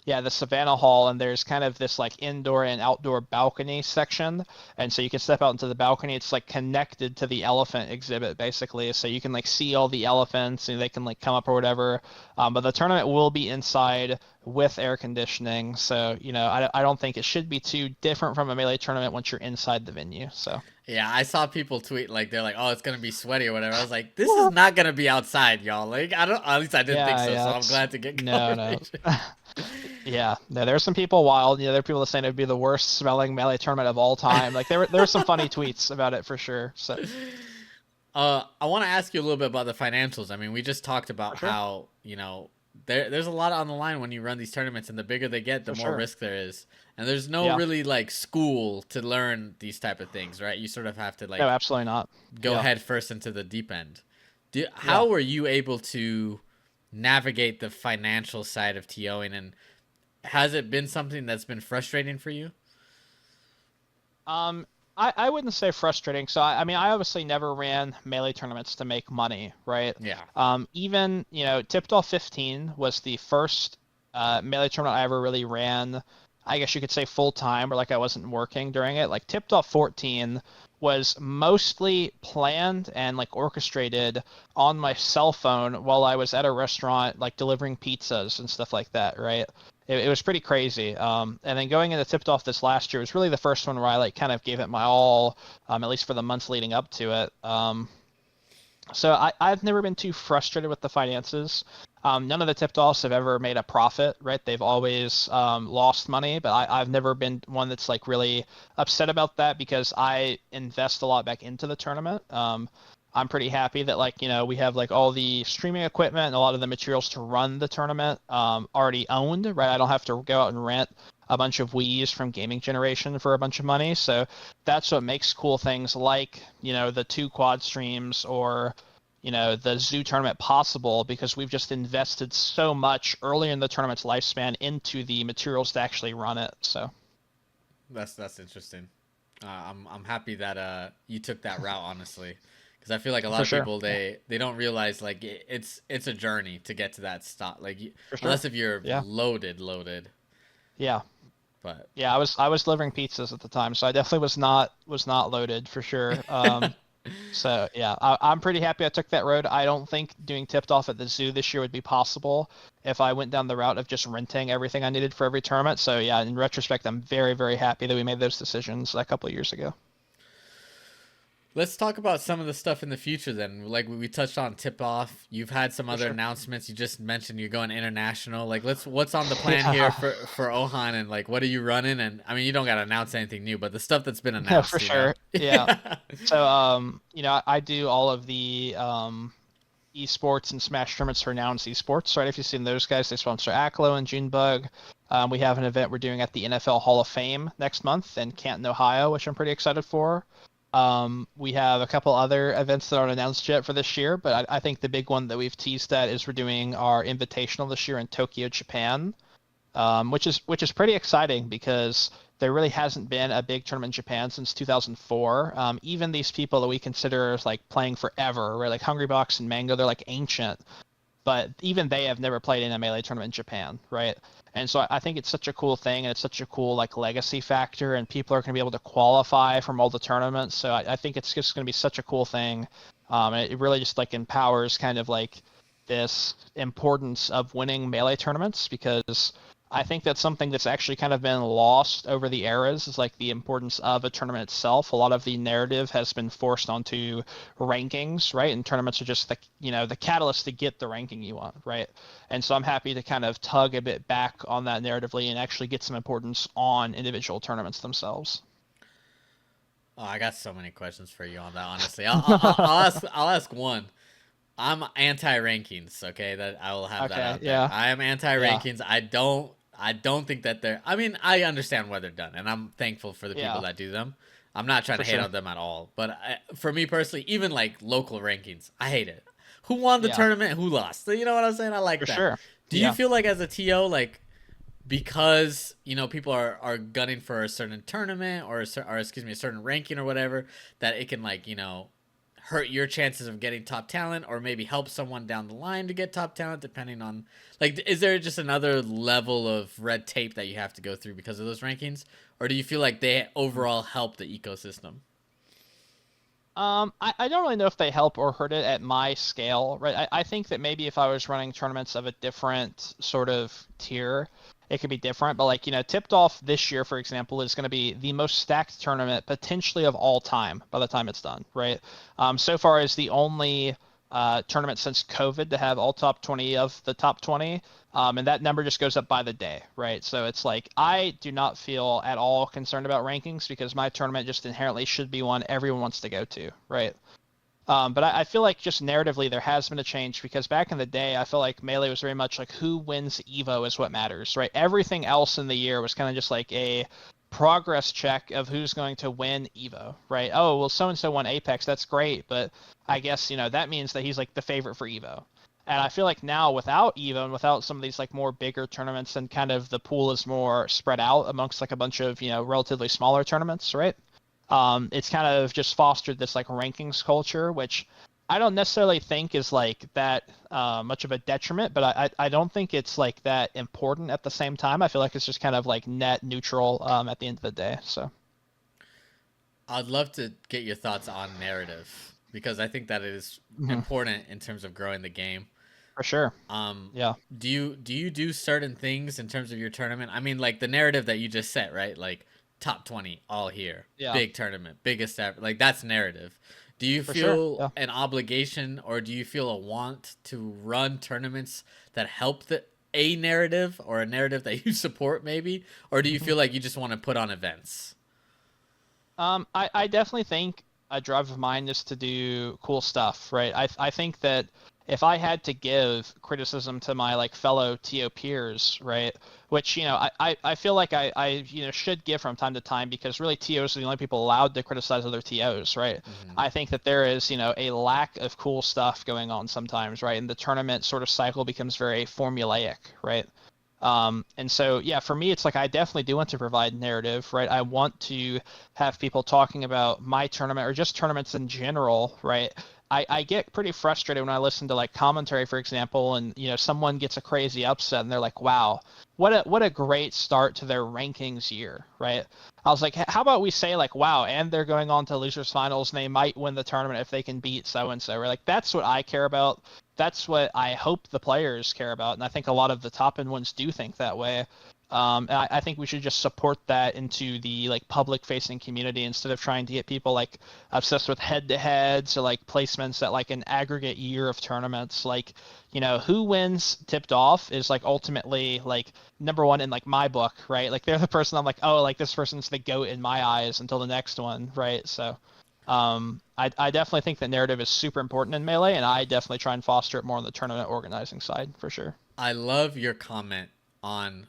yeah, the Savannah Hall, and there's kind of this like indoor and outdoor balcony section, and so you can step out into the balcony. It's like connected to the elephant exhibit basically, so you can like see all the elephants and they can like come up or whatever. But the tournament will be inside with air conditioning, so I don't think it should be too different from a melee tournament once you're inside the venue. So Yeah, I saw people tweet like they're like, "Oh, it's gonna be sweaty or whatever." I was like, "This is what? not gonna be outside, y'all." Like, I don't. At least I didn't think Yeah, so. yeah, So I'm it's glad to get no, no. confirmation. Yeah, no, there's some people wild. There are people that saying it would be the worst smelling melee tournament of all time. Like there were some funny tweets about it for sure. So I want to ask you a little bit about the financials. I mean, we just talked for about sure, how there's a lot on the line when you run these tournaments, and the bigger they get, the for more sure. risk there is. And there's no Yeah, really like school to learn these type of things, right? You sort of have to no, like absolutely not. go Yeah, head first into the deep end. yeah. How were you able to navigate the financial side of TOing, and has it been something that's been frustrating for you? Um, I wouldn't say frustrating. So I mean, I obviously never ran melee tournaments to make money, right? Yeah. Even Tipped Off 15 was the first melee tournament I ever really ran. I guess you could say full time, or like I wasn't working during it. Like Tipped Off 14 was mostly planned and like orchestrated on my cell phone while I was at a restaurant, like delivering pizzas and stuff like that, right? It was pretty crazy. And then going into Tipped Off this last year was really the first one where I like kind of gave it my all, at least for the months leading up to it. So I've never been too frustrated with the finances. None of the tipped offs have ever made a profit, right? They've always lost money, but I've never been one that's like really upset about that because I invest a lot back into the tournament. I'm pretty happy that like we have like all the streaming equipment and a lot of the materials to run the tournament already owned, right? I don't have to go out and rent a bunch of Wii's from Gaming Generation for a bunch of money. So that's what makes cool things like the two quad streams or the zoo tournament possible because we've just invested so much early in the tournament's lifespan into the materials to actually run it. So That's interesting. I'm happy that you took that route, honestly, because I feel like a lot for of sure, people yeah, they don't realize like it's a journey to get to that stop. Like for sure, unless if you're yeah, loaded, yeah. but Yeah, I was delivering pizzas at the time, so I definitely was not loaded for sure. So yeah, I'm pretty happy I took that road. I don't think doing tipped off at the zoo this year would be possible if I went down the route of just renting everything I needed for every tournament. So yeah, in retrospect, I'm very, very happy that we made those decisions a couple of years ago. Let's talk about some of the stuff in the future then. Like we touched on tip off. You've had some For other sure. announcements. You just mentioned you're going international. Like what's on the plan here Yeah, for Ohan, and like what are you running? And I mean you don't gotta announce anything new, but the stuff that's been no, for announced, you know. sure. Yeah. So I do all of the esports and Smash tournaments for Announced Esports. Right, if you've seen those guys, they sponsor Aklo and Junebug. We have an event we're doing at the NFL Hall of Fame next month in Canton, Ohio, which I'm pretty excited for. We have a couple other events that aren't announced yet for this year, but I think the big one that we've teased at is we're doing our Invitational this year in Tokyo, Japan, which is pretty exciting because there really hasn't been a big tournament in Japan since 2004. Even these people that we consider as like playing forever, right? Like Hungrybox and Mango, they're like ancient, but even they have never played in a Melee tournament in Japan, right? And so I think it's such a cool thing, and it's such a cool like legacy factor, and people are going to be able to qualify from all the tournaments. So I think it's just going to be such a cool thing. And it really just like empowers kind of like this importance of winning Melee tournaments because I think that's something that's actually kind of been lost over the eras is like the importance of a tournament itself. A lot of the narrative has been forced onto rankings, right? And tournaments are just the catalyst to get the ranking you want, right? And so I'm happy to kind of tug a bit back on that narratively and actually get some importance on individual tournaments themselves. Oh, I got so many questions for you on that. Honestly, I'll ask one. I'm anti rankings. Okay, that I will have that Okay, out there. yeah, I am anti yeah, rankings. I don't think that they're. I mean, I understand why they're done, and I'm thankful for the people yeah, that do them. I'm not trying for to hate sure. on them at all, but for me personally, even like local rankings, I hate it. Who won the Yeah, tournament? Who lost? So, you know what I'm saying? I like for that. sure. Do you Yeah. feel like as a TO, like because people are gunning for a certain tournament or excuse me a certain ranking or whatever that it can like hurt your chances of getting top talent or maybe help someone down the line to get top talent depending on like is there just another level of red tape that you have to go through because of those rankings or do you feel like they overall help the ecosystem? I don't really know if they help or hurt it at my scale, right? I think that maybe if I was running tournaments of a different sort of tier, it could be different. But like, Tipped Off this year, for example, is going to be the most stacked tournament potentially of all time by the time it's done, right? So far is the only tournament since COVID to have all top 20 of the top 20. And that number just goes up by the day, right? So it's like I do not feel at all concerned about rankings because my tournament just inherently should be one everyone wants to go to, right? But I feel like just narratively there has been a change because back in the day I feel like Melee was very much like who wins Evo is what matters, right? Everything else in the year was kind of just like a progress check of who's going to win Evo, right? Oh, well, so and so won Apex, that's great, but I guess that means that he's like the favorite for Evo. And I feel like now without Evo and without some of these like more bigger tournaments and kind of the pool is more spread out amongst like a bunch of relatively smaller tournaments, right? It's kind of just fostered this like rankings culture, which I don't necessarily think is like that much of a detriment, but I don't think it's like that important at the same time. I feel like it's just kind of like net neutral at the end of the day. So I'd love to get your thoughts on narrative because I think that it is mhm, important in terms of growing the game. for sure, Um, yeah, do you do certain things in terms of your tournament? I mean, like the narrative that you just set, right? Like top 20 all here, yeah, big tournament, biggest ever. Like that's narrative. Do you for sure, feel yeah. an obligation or do you feel a want to run tournaments that help the a narrative or a narrative that you support maybe, or do you Mhm. feel like you just want to put on events? I definitely think a drive of mine is to do cool stuff, right? I think that if I had to give criticism to my like fellow TO peers, right, which I feel like I should give from time to time because really TOs are the only people allowed to criticize other TOs, right? Hmm. I think that there is a lack of cool stuff going on sometimes, right? And the tournament sort of cycle becomes very formulaic, right? And so, yeah, for me, it's like I definitely do want to provide narrative, right? I want to have people talking about my tournament or just tournaments in general, right? I get pretty frustrated when I listen to like commentary, for example, and someone gets a crazy upset and they're like, "Wow, what a great start to their rankings year," right? I was like, how about we say like, "Wow," and they're going on to losers finals and they might win the tournament if they can beat so and so. Right? Like that's what I care about. That's what I hope the players care about, and I think a lot of the top end ones do think that way. And I think we should just support that into the like public facing community instead of trying to get people like obsessed with head to heads or like placements at like an aggregate year of tournaments. Like, who wins tipped off is like ultimately like number one in like my book, right? Like they're the person I'm like, oh, like this person's the GOAT in my eyes until the next one, right? So I definitely think that narrative is super important in Melee, and I definitely try and foster it more on the tournament organizing side for sure. I love your comment on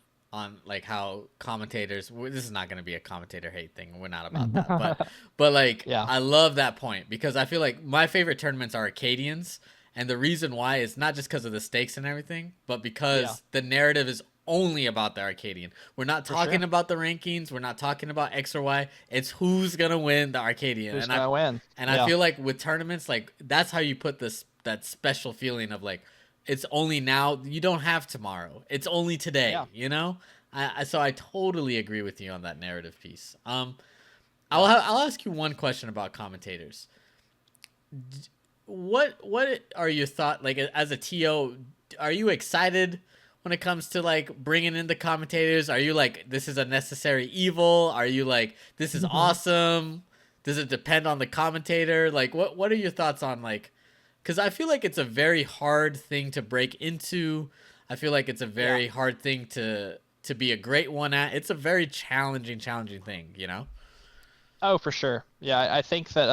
like how commentators. This is not going to be a commentator hate thing. We're not about that. But like Yeah. I love that point because I feel like my favorite tournaments are Arcadians, and the reason why is not just because of the stakes and everything, but Yeah, because the narrative is only about the Arcadian. We're not for talking sure. about the rankings. We're not talking about X or Y. It's who's gonna win the Arcadian, Who's gonna win? and I Yeah. feel like with tournaments, like that's how you put this that special feeling of like it's only now. You don't have tomorrow. It's only Yeah. today. You know. So I totally agree with you on that narrative piece. Yeah. I'll ask you one question about commentators. What are your thought like as a TO? Are you excited when it comes to like bringing in the commentators? Are you like this is a necessary evil? Are you like this is awesome? Does it depend on the commentator? Like what are your thoughts on like because I feel like it's a very hard thing to break into. I feel like it's a Yeah. very hard thing to be a great one at. It's a very challenging thing, you know? Oh, for sure. Yeah, I think that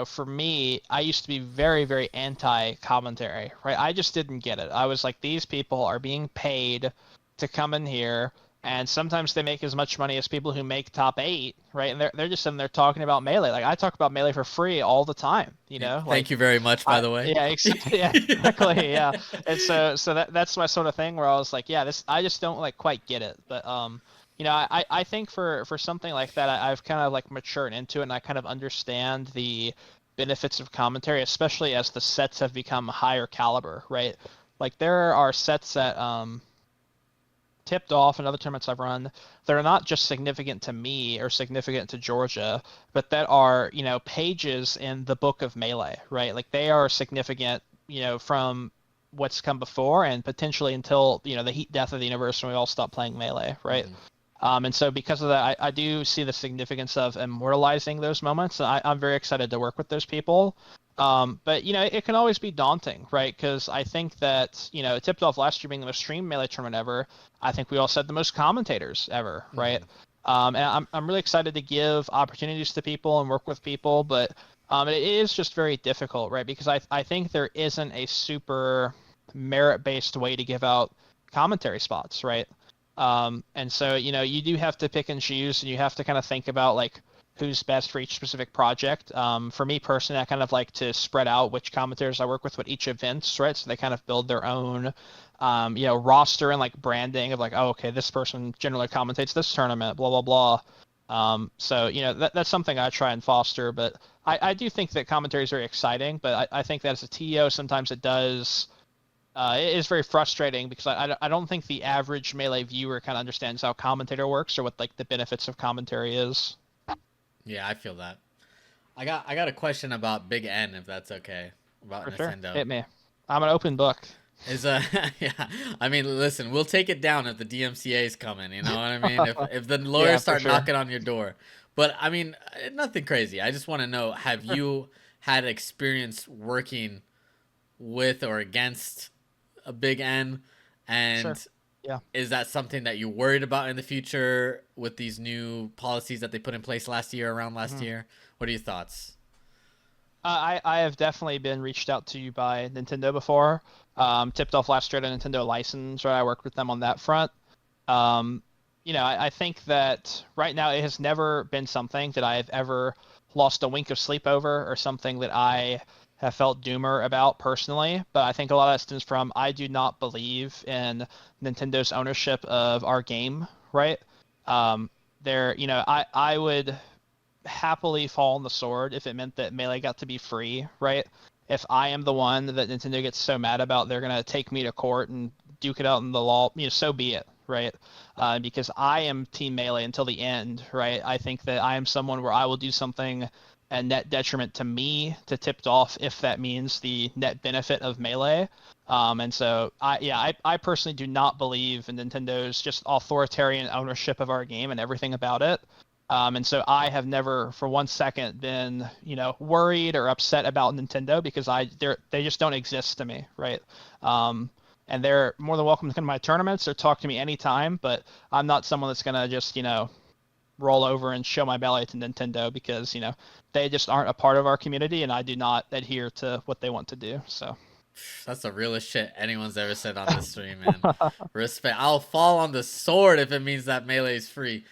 for me, I used to be very, very anti-commentary, right? I just didn't get it. I was like, these people are being paid to come in here, and sometimes they make as much money as people who make top eight, right? And they're just sitting there talking about Melee. Like I talk about Melee for free all the time, Yeah, thank like you very much, by the way. yeah, yeah, exactly, yeah. And so that's my sort of thing where I was like, yeah, this I just don't like quite get it. But I think for something like that, I've kind of like matured into it, and I kind of understand the benefits of commentary, especially as the sets have become higher caliber, right? Like there are sets that tipped off and other tournaments I've run that are not just significant to me or significant to Georgia, but that are, pages in the book of Melee, right? Like they are significant, from what's come before and potentially until, the heat death of the universe when we all stop playing Melee, right? Mhm. And so because of that, I do see the significance of immortalizing those moments. I'm very excited to work with those people. But it can always be daunting, right? Because I think that it tipped off last year being the most streamed Melee tournament ever. I think we all said the most commentators ever, right? Mhm. And I'm really excited to give opportunities to people and work with people, but it is just very difficult, right? Because I think there isn't a super merit-based way to give out commentary spots, right? And so, you do have to pick and choose, and you have to kind of think about like who's best for each specific project. For me personally, I kind of like to spread out which commentators I work with each events, right? So they kind of build their own, roster and like branding of like, oh, okay, this person generally commentates this tournament, blah blah blah. So that's something I try and foster, but I do think that commentary is very exciting, but I think that as a TO, sometimes it does it is very frustrating because I don't think the average Melee viewer kind of understands how commentator works or what like the benefits of commentary is. Yeah, I feel that. I got a question about Big N if that's okay. About For sure. Nintendo. Hit me. I'm an open book. Is yeah. I mean, listen, we'll take it down if the DMCA is coming, you know what I mean? If the Yeah, lawyers for start sure. knocking on your door. But I mean, nothing crazy. I just want to know have Sure. you had experience working with or against a Big N Sure. and Yeah. is that something that you're worried about in the future with these new policies that they put in place around last Mhm. year? What are your thoughts? I have definitely been reached out to by Nintendo before. Tipped off last year at a Nintendo license, right? I worked with them on that front. Um, I think that right now it has never been something that I've ever lost a wink of sleep over or something that I have felt doomer about personally. But I think a lot of that stems from I do not believe in Nintendo's ownership of our game, right? Um, there, I would happily fall on the sword if it meant that Melee got to be free, right? If I am the one that Nintendo gets so mad about, they're gonna take me to court and duke it out in the law. So be it, right? Because I am Team Melee until the end, right? I think that I am someone where I will do something a net detriment to me to tipped off if that means the net benefit of Melee. And so I personally do not believe in Nintendo's just authoritarian ownership of our game and everything about it. And so I have never for 1 second been, worried or upset about Nintendo because they just don't exist to me, right? And they're more than welcome to come to my tournaments or talk to me anytime, but I'm not someone that's gonna just, roll over and show my belly to Nintendo because, they just aren't a part of our community and I do not adhere to what they want to do. So That's the realest shit anyone's ever said on this stream, man. Respect. I'll fall on the sword if it means that Melee is free.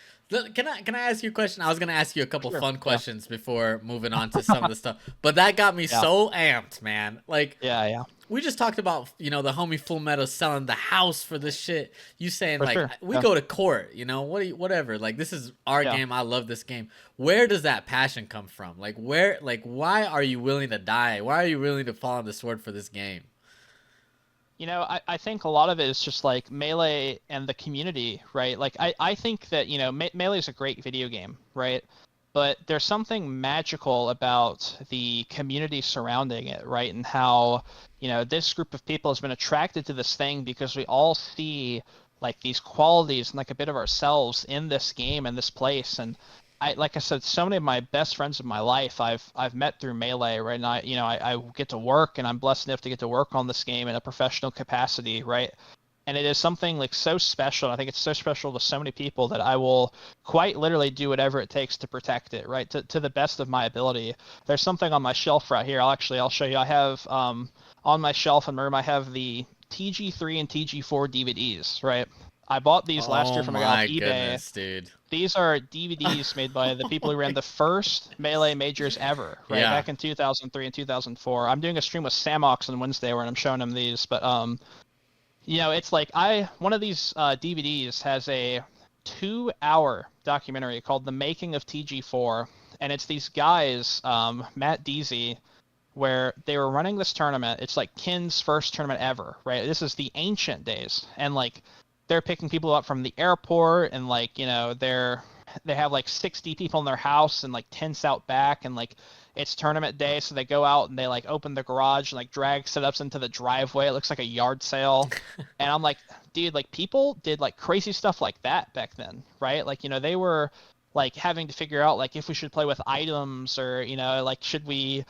Can I ask you a question? I was gonna ask you a couple sure. fun questions before moving on to some of the stuff, but that got me Yeah. so amped, man. Like, Yeah. we just talked about, the homie Full Metal selling the house for this shit. You saying For like sure. we Yeah. go to court, whatever. Like, this is our Yeah. game. I love this game. Where does that passion come from? Like, why are you willing to die? Why are you willing to fall on the sword for this game? I think a lot of it is just like Melee and the community, right? Like I think that, Melee is a great video game, right? But there's something magical about the community surrounding it, right? And how, this group of people has been attracted to this thing because we all see like these qualities and like a bit of ourselves in this game and this place. And like I said, so many of my best friends of my life I've met through Melee, right? And I get to work, and I'm blessed enough to get to work on this game in a professional capacity, right? And it is something like so special. I think it's so special to so many people that I will quite literally do whatever it takes to protect it, right? To the best of my ability. There's something on my shelf right here. I'll show you. I have on my shelf in my room, I have the TG3 and TG4 DVDs, right? I bought these last year Oh from a guy off my eBay. goodness, dude. These are DVDs made by the people who ran the first Melee majors ever, right? Yeah. Back in 2003 and 2004. I'm doing a stream with Samox on Wednesday where I'm showing him these, but it's like one of these DVDs has a 2-hour documentary called The Making of TG4, and it's these guys, Matt Deasy, where they were running this tournament. It's like Ken's first tournament ever, right? This is the ancient days, and like they're picking people up from the airport, and like they have like 60 people in their house and like tents out back, and like it's tournament day, so they go out and they like open the garage and like drag setups into the driveway. It looks like a yard sale, and I'm like, dude, like people did like crazy stuff like that back then, right? Like they were like having to figure out like if we should play with items or like should we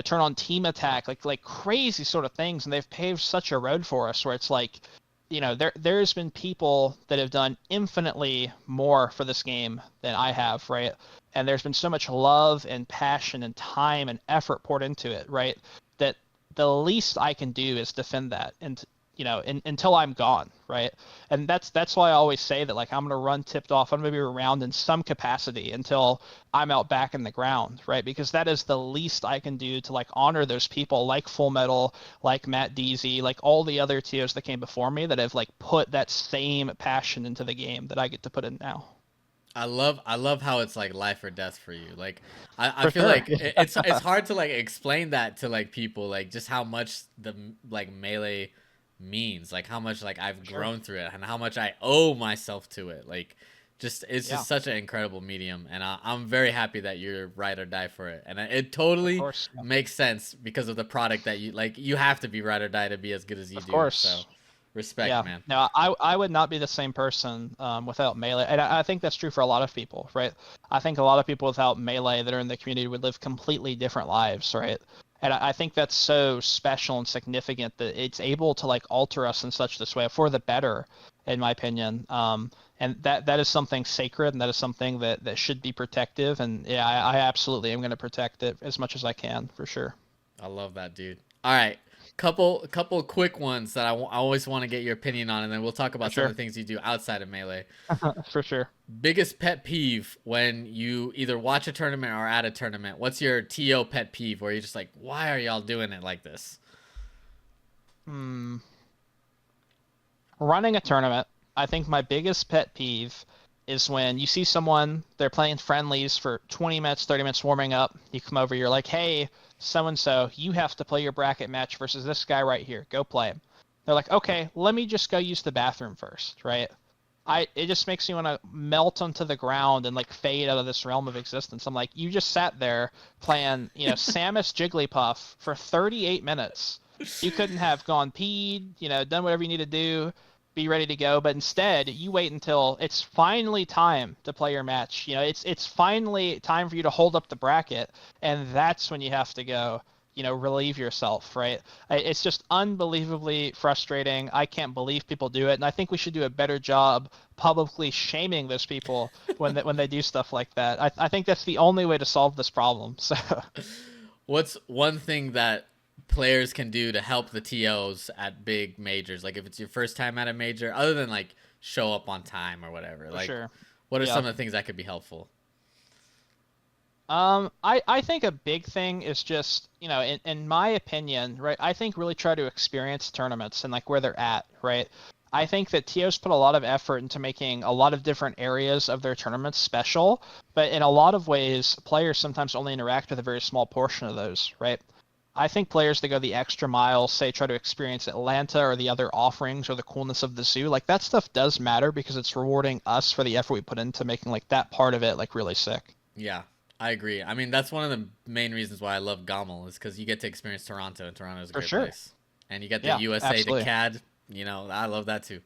turn on team attack, like crazy sort of things, and they've paved such a road for us where it's like there's been people that have done infinitely more for this game than I have, right? And there's been so much love and passion and time and effort poured into it, right? That the least I can do is defend that, and until I'm gone, right? And that's why I always say that like I'm gonna run tipped off. I'm gonna be around in some capacity until I'm out back in the ground, right? Because that is the least I can do to like honor those people like Full Metal, like Matt Deasy, like all the other TOs that came before me that have like put that same passion into the game that I get to put in now. I love how it's like life or death for you. Like, I For feel sure. like it's hard to like explain that to like people, like just how much the like Melee means, like how much like I've Sure. grown through it and how much I owe myself to it. Like, just it's Yeah. just such an incredible medium, and I'm very happy that you're ride or die for it, and it Of totally course. Yeah. makes sense because of the product that you like. You have to be ride or die to be as good as you Of do. So, course. respect, Yeah, man. no, I would not be the same person without Melee, and I think that's true for a lot of people, right? I think a lot of people without Melee that are in the community would live completely different lives, right? And I think that's so special and significant that it's able to like alter us in such this way for the better, in my opinion. And that is something sacred, and that is something that should be protective. And yeah, I absolutely am going to protect it as much as I can, for sure. I love that, dude. All right, couple quick ones that I always want to get your opinion on, and then we'll talk For about some of sure. the things you do outside of Melee. For sure. Biggest pet peeve when you either watch a tournament or at a tournament. What's your TO pet peeve where you're just like, why are y'all doing it like this? Hmm. Running a tournament, I think my biggest pet peeve is when you see someone, they're playing friendlies for 20 minutes, 30 minutes warming up. You come over, you're like, hey, so and so, you have to play your bracket match versus this guy right here. Go play him. They're like, okay, let me just go use the bathroom first, right? It just makes me want to melt onto the ground and like fade out of this realm of existence. I'm like, you just sat there playing, Samus Jigglypuff for 38 minutes. You couldn't have gone peed, done whatever you need to do, be ready to go, but instead you wait until it's finally time to play your match. It's finally time for you to hold up the bracket, and that's when you have to go, relieve yourself, right? It's just unbelievably frustrating. I can't believe people do it, and I think we should do a better job publicly shaming those people when they do stuff like that. I think that's the only way to solve this problem. So What's one thing that players can do to help the TOs at big majors? Like if it's your first time at a major, other than like show up on time or whatever. for Like, sure. what are Yeah. some of the things that could be helpful? I think a big thing is just, in my opinion, right, I think really try to experience tournaments and like where they're at, right? I think that TOs put a lot of effort into making a lot of different areas of their tournaments special, but in a lot of ways, players sometimes only interact with a very small portion of those, right? I think players that go the extra mile, say try to experience Atlanta or the other offerings or the coolness of the zoo, like that stuff does matter because it's rewarding us for the effort we put into making like that part of it like really sick. Yeah, I agree. I mean, that's one of the main reasons why I love GOML is because you get to experience Toronto, and Toronto is a For great sure. place. And you get the Yeah, USA to absolutely. CAD. I love that too.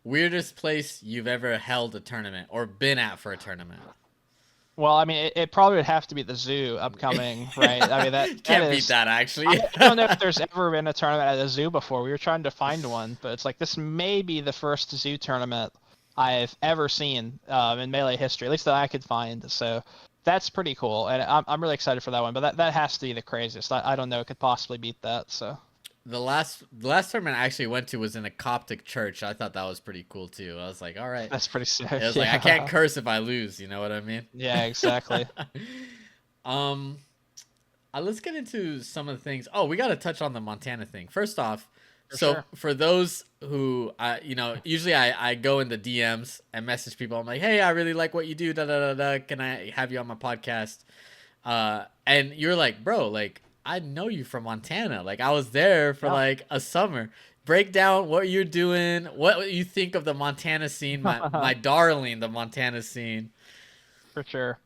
Weirdest place you've ever held a tournament or been at for a tournament? Well, I mean, it probably would have to be the zoo upcoming, right? I mean, that Can't beat is. that, I actually. don't know if there's ever been a tournament at a zoo before. We were trying to find one, but it's like this may be the first zoo tournament I've ever seen in Melee history, at least that I could find. So that's pretty cool, and I'm really excited for that one. But that has to be the craziest. I don't know, it could possibly beat that. So The last tournament I actually went to was in a Coptic church. I thought that was pretty cool too. I was like, all right. that's pretty It sick. was like I can't Yeah. curse if I lose. You know what I mean? Yeah. Exactly. um, let's get into some of the things. Oh, we got to touch on the Montana thing. First off, For so sure. for those who, usually I go in the DMs and message people. I'm like, hey, I really like what you do. Da da da da. Can I have you on my podcast? And you're like, bro, like I know you from Montana. Like I was there for Yeah. like a summer. Break down what you're doing, what you think of the Montana scene, my darling, the Montana scene. For sure.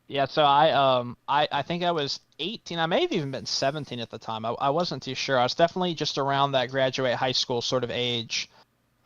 Yeah, so I think I was 18. I may have even been 17 at the time. I wasn't too sure. I was definitely just around that graduate high school sort of age.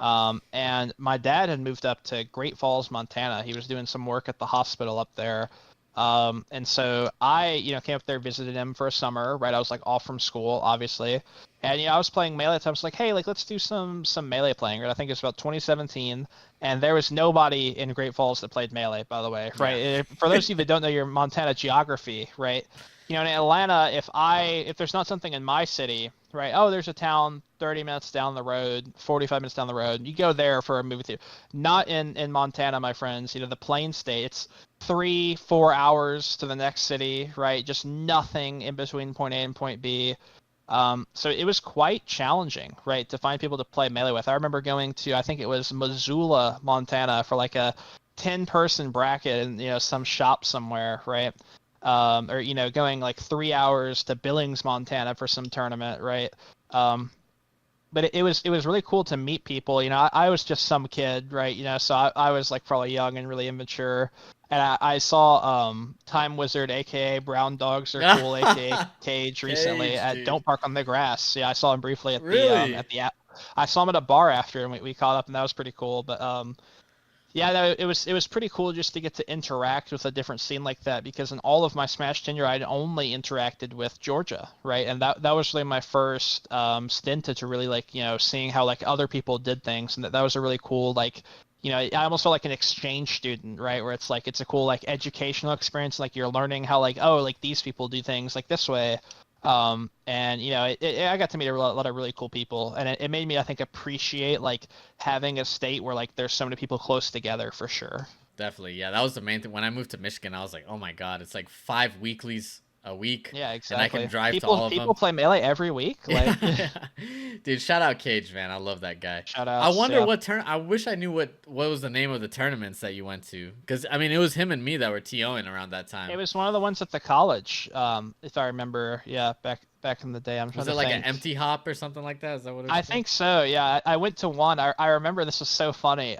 And my dad had moved up to Great Falls, Montana. He was doing some work at the hospital up there. And so I, came up there, visited him for a summer, right? I was like off from school, obviously. And I was playing Melee. So I was like, hey, like let's do some Melee playing, right? I think it's about 2017, and there was nobody in Great Falls that played Melee, by the way, right? Yeah. For those of you that don't know your Montana geography, right? In Atlanta, if there's not something in my city, right? Oh, there's a town 30 minutes down the road, 45 minutes down the road. You go there for a movie theater. Not in Montana, my friends. The Plain State. It's 3-4 hours to the next city, right? Just nothing in between point A and point B. So it was quite challenging, right, to find people to play Melee with. I remember going to, I think it was Missoula, Montana, for like a 10-person bracket in some shop somewhere, right? Or going like 3 hours to Billings, Montana for some tournament, right? But it was really cool to meet people. I was just some kid, right? So I was like probably young and really immature. And I saw Time Wizard, aka Brown Dogs Are Cool, aka Cage, recently Cage, at dude. Don't Park on the Grass. Yeah, I saw him briefly Really? I saw him at a bar after, and we caught up, and that was pretty cool. But yeah, no, it was pretty cool just to get to interact with a different scene like that, because in all of my Smash tenure, I'd only interacted with Georgia, right? And that was really my first stint into really like seeing how like other people did things, and that was a really cool like I almost felt like an exchange student, right? Where it's like it's a cool like educational experience, like you're learning how like oh like these people do things like this way. And I got to meet a lot of really cool people, and it made me, I think, appreciate like having a state where like there's so many people close together for sure. Definitely. Yeah, that was the main thing. When I moved to Michigan, I was like, oh my God, it's like 5 weeklies a week, Yeah, and I can exactly. drive to People all of them. people play Melee every week. Like, Yeah, dude, shout out Cage, man. I love that guy. shout I outs. wonder Yeah. what turn. I wish I knew what was the name of the tournaments that you went to, because I mean, it was him and me that were TOing around that It time. was one of the ones at the college, if I remember. Yeah, back in the day. I'm Was trying it to like an think. empty hop or something like that? Is that what it was I called? think so. Yeah, I went to one. I remember this was so funny.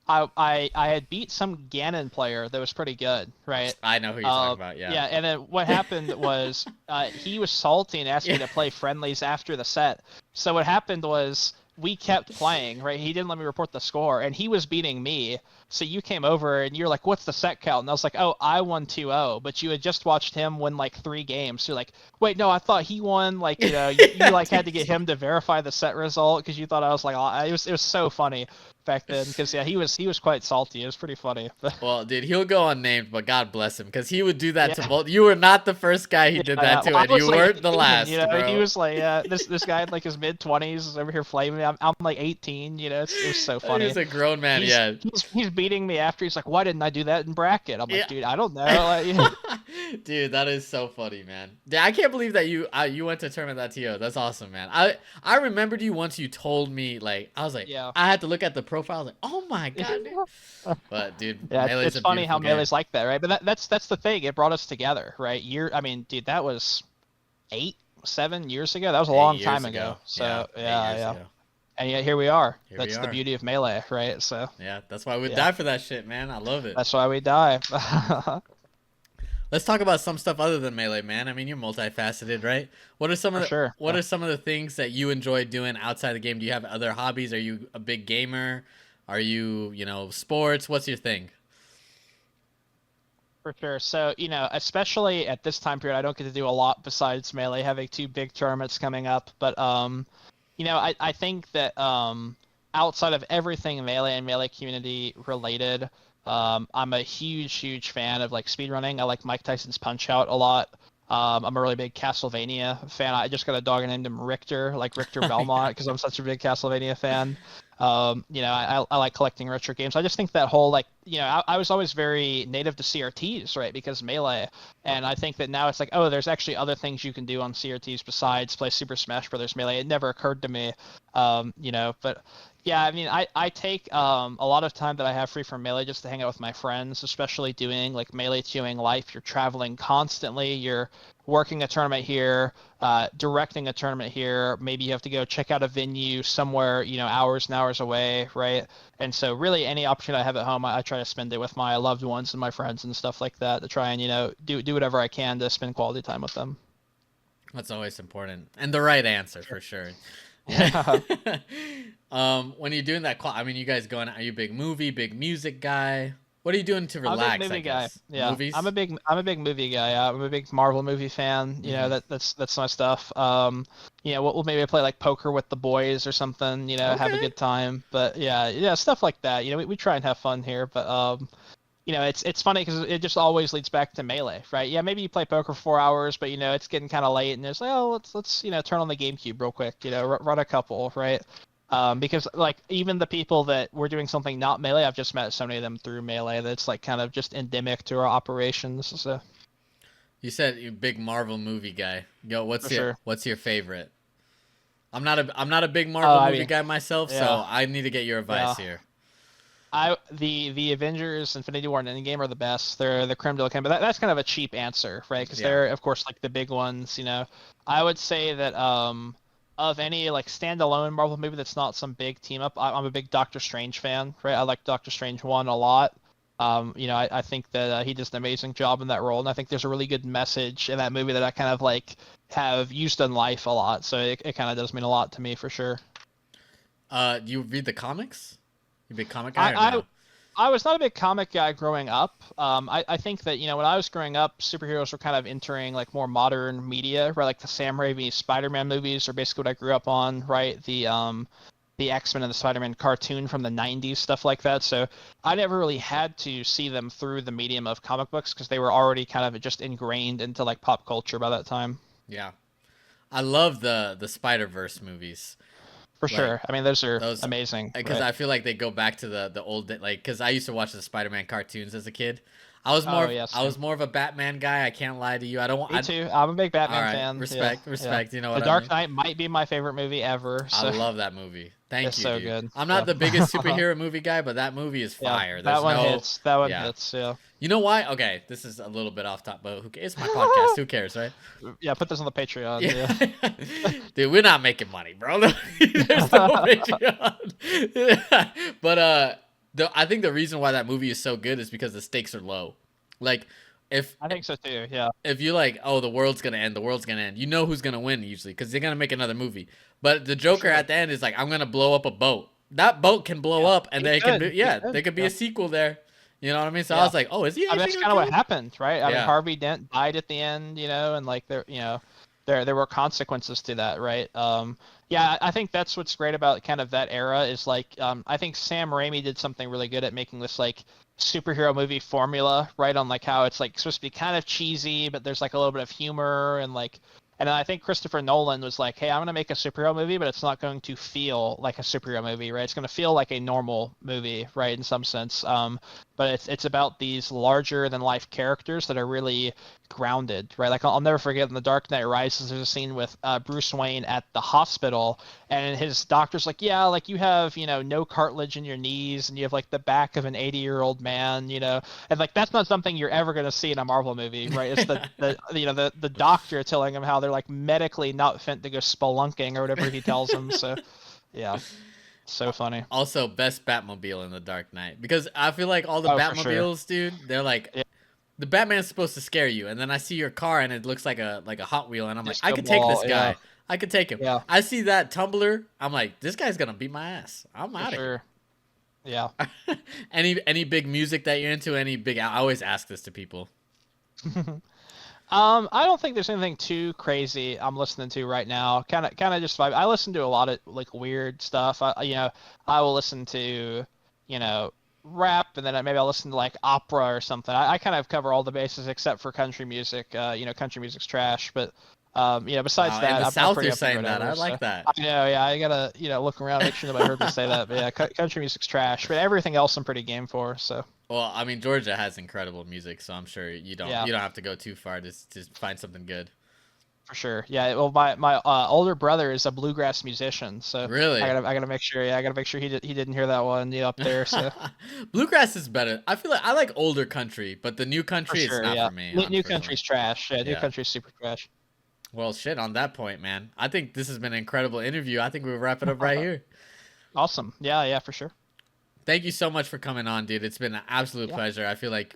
I had beat some Ganon player that was pretty good, right? I know who you're talking about. Yeah. Yeah, and then what happened was he was salty and asked me Yeah. to play friendlies after the set. So what happened was we kept playing, right? He didn't let me report the score, and he was beating me. So you came over and you're like, "What's the set count?" And I was like, "Oh, I won 2-0," but you had just watched him win like 3 games. So you're like, "Wait, no, I thought he won." Like, you like had to get him to verify the set result because you thought I was like, oh, it was so funny back then because yeah, he was quite salty. It was pretty funny. But Well, dude, he'll go unnamed, but God bless him, because he would do that to yeah. both. You were not the first guy he Yeah, did yeah. that Well, to, I and was you like weren't the 18, last, he bro. was like, this guy in like his mid 20s is over here flaming me. I'm like 18, it was so He funny. was a grown man, He's yeah. he's beating me after. He's like, why didn't I do that in bracket? I'm like, Yeah. dude, I don't know. Like, Dude, that is so funny, man. Yeah, I can't believe that you went to a tournament at TO. That's awesome, man. I remembered you once you told me, like, I was like, yeah. I had to look at the profile. I was like, oh my god, dude. But dude, Yeah, Melee's it's a funny how beautiful game. Melee's like that, right? But that's the thing. It brought us together, right? I mean, dude, that was 8, 7 years ago. That was a Eight long years time ago. ago. Yeah, So 8 years yeah. ago. And yet here we are. Here we That's the are. beauty of Melee, right? So Yeah, that's why we yeah, die for that shit, man. I love it. that's why we die. Let's talk about some stuff other than Melee, man. I mean, you're multifaceted, right? What are some For of the sure. what are some of the things that you enjoy doing outside the game? Do you have other hobbies? Are you a big gamer? Are you, sports? What's your thing? For sure. So, especially at this time period, I don't get to do a lot besides Melee, having 2 big tournaments coming up. But I think that outside of everything Melee and Melee community related, I'm a huge fan of like speedrunning. I like Mike Tyson's Punch Out a lot. I'm a really big Castlevania fan. I just got a dog and named him Richter, like Richter Belmont, Yeah. because I'm such a big Castlevania fan. I like collecting retro games. I just think that whole like, I was always very native to CRTs, right? Because Melee, and I think that now it's like, oh, there's actually other things you can do on CRTs besides play Super Smash Brothers Melee. It never occurred to me, but yeah, I mean, I take a lot of time that I have free from Melee just to hang out with my friends, especially doing like Melee queuing life. You're traveling constantly. You're working a tournament here, directing a tournament here. Maybe you have to go check out a venue somewhere, hours and hours away, right? And so, really, any opportunity I have at home, I try to spend it with my loved ones and my friends and stuff like that to try and do whatever I can to spend quality time with them. That's always important. And the right answer for sure. Yeah. Yeah. When you're doing that call, I mean, you guys going, are you a big movie, big music guy? What are you doing to I'm a big relax, I movie guy. guess? Yeah, I'm Movies? a big movie guy. I'm a big Marvel movie fan. Hmm. That's my stuff. We'll maybe play like poker with the boys or something. Have a Okay. good time. But yeah, stuff like that. We try and have fun here. But it's funny because it just always leads back to Melee, right? Yeah, maybe you play poker for 4 hours, but it's getting kind of late, and it's like, oh, let's turn on the GameCube real quick. Run a couple, right? Because like even the people that were doing something not Melee, I've just met so many of them through Melee that's like kind of just endemic to our operations. So You said you're a big Marvel movie guy. Yo, for what's your sure. what's your favorite? I'm not a big Oh, Marvel I movie mean, guy myself, yeah, so I need to get your yeah. advice here. The Avengers, Infinity War, and Endgame are the best. They're the creme de la creme, but that's kind of a cheap answer, right? Because Yeah. they're of course like the big ones. I would say that of any like standalone Marvel movie that's not some big team up, I'm a big Doctor Strange fan, right? I like Doctor Strange 1 a lot. I think that he does an amazing job in that role, and I think there's a really good message in that movie that I kind of like have used in life a lot. So it kind of does mean a lot to me for sure. Do you read the comics? You a big comic guy I, or I no? I was not a big comic guy growing up. I think that when I was growing up, superheroes were kind of entering like more modern media, right? Like the Sam Raimi Spider-Man movies are basically what I grew up on, right? The X-Men and the Spider-Man cartoon from the 90s, stuff like that. So I never really had to see them through the medium of comic books because they were already kind of just ingrained into like pop culture by that time. Yeah. I love the Spider-Verse movies. For Like sure. I mean, those are those, amazing, because right? I feel like they go back to the old, like, because I used to watch the Spider-Man cartoons as a kid. Oh yeah, I same. was more of a Batman guy. I can't lie to you. I don't want. Me too. I'm a big All Batman right, fan. Yeah, respect, yeah. respect. You know The what I Dark mean? Knight might be my favorite movie ever. I So love that movie. Thank it's you, so dude. good. I'm not Yeah. the biggest superhero movie guy, but that movie is Yeah, fire. that There's one no, hits. That one yeah. hits. Yeah. You know why? Okay, this is a little bit off top, but who cares? It's my podcast. Who cares, right? Yeah, put this on the Patreon. Yeah, Yeah. dude, we're not making money, bro. There's no Patreon. But I think the reason why that movie is so good is because the stakes are low. Like, if I think so too. Yeah. if you're like, oh, the world's gonna end, the world's gonna end. You know who's gonna win usually because they're gonna make another movie. But the For Joker sure. at the end is like, I'm gonna blow up a boat. That boat can blow Yeah. up, and He they can be, could. He yeah, could. there could be Yeah. a sequel there. You know what I mean? So I Yeah. was like, oh, is he I mean, actually that's gonna kind of kill what him? happened, right? I mean, Yeah. Harvey Dent died at the end, and like there were consequences to that, right? Yeah, I think that's what's great about kind of that era is like, I think Sam Raimi did something really good at making this like superhero movie formula, right? On like how it's like supposed to be kind of cheesy, but there's like a little bit of humor and like. And I think Christopher Nolan was like, "Hey, I'm going to make a superhero movie, but it's not going to feel like a superhero movie, right? It's going to feel like a normal movie, right, in some sense. But it's about these larger than life characters that are really grounded, right? Like I'll never forget in The Dark Knight Rises, there's a scene with Bruce Wayne at the hospital, and his doctor's like, "Yeah, like you have, no cartilage in your knees, and you have like the back of an 80-year-old man, and like that's not something you're ever going to see in a Marvel movie, right? It's the doctor telling him how they're like medically not fit to go spelunking or whatever he tells him. So yeah, so funny. Also, best Batmobile in the Dark Knight because I feel like all the Oh, for sure. Batmobiles, dude, they're like Yeah, the Batman's supposed to scare you, and then I see your car and it looks like a Hot Wheel, and I'm like, I disco could take this ball. Yeah, guy. I could take him. yeah, I see that Tumbler, I'm like, this guy's gonna beat my ass. I'm for out of here. sure. Yeah. Any big music that you're into? Any big? I always ask this to people. I don't think there's anything too crazy I'm listening to right now. Kind of just vibe. I listen to a lot of like weird stuff. I will listen to, you know, rap, and then maybe I'll listen to like opera or something. I kind of cover all the bases except for country music. Country music's trash, but besides Wow, in that, the I'm South pretty you're up to saying that. I whatever. So like that. I know, yeah, I gotta look around, make sure nobody heard me say that. But yeah, country music's trash, but everything else I'm pretty game for. So Well, I mean, Georgia has incredible music, so I'm sure yeah. you don't have to go too far to find something good. For sure. Yeah. Well, my older brother is a bluegrass musician, so Really? I gotta make sure. Yeah, I gotta make sure he didn't hear that one. Yeah, up there. So Bluegrass is better. I feel like I like older country, but the new for country it's sure. not Yeah. for me, New unfortunately. country's trash. Yeah. New Yeah. country's super trash. Well, shit, on that point, man. I think this has been an incredible interview. I think we'll wrap it up right here. Awesome. Yeah. Yeah. For sure. Thank you so much for coming on, dude. It's been an absolute Yeah. pleasure. I feel like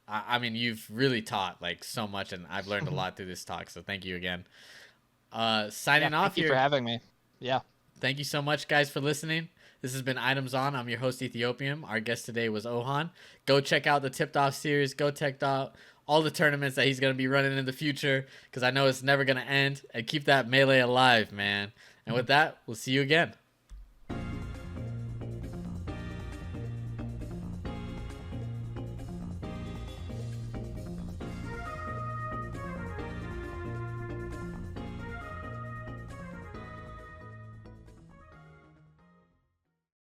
I mean, you've really taught like so much, and I've learned a lot through this talk. So thank you again. Yeah. Signing off Thank you for here. having me. Yeah. Thank you so much, guys, for listening. This has been Items On. I'm your host, Ethiopium. Our guest today was Ohan. Go check out the Tipped Off series. Go check out all the tournaments that he's going to be running in the future because I know it's never going to end. And keep that melee alive, man. And with that, we'll see you again.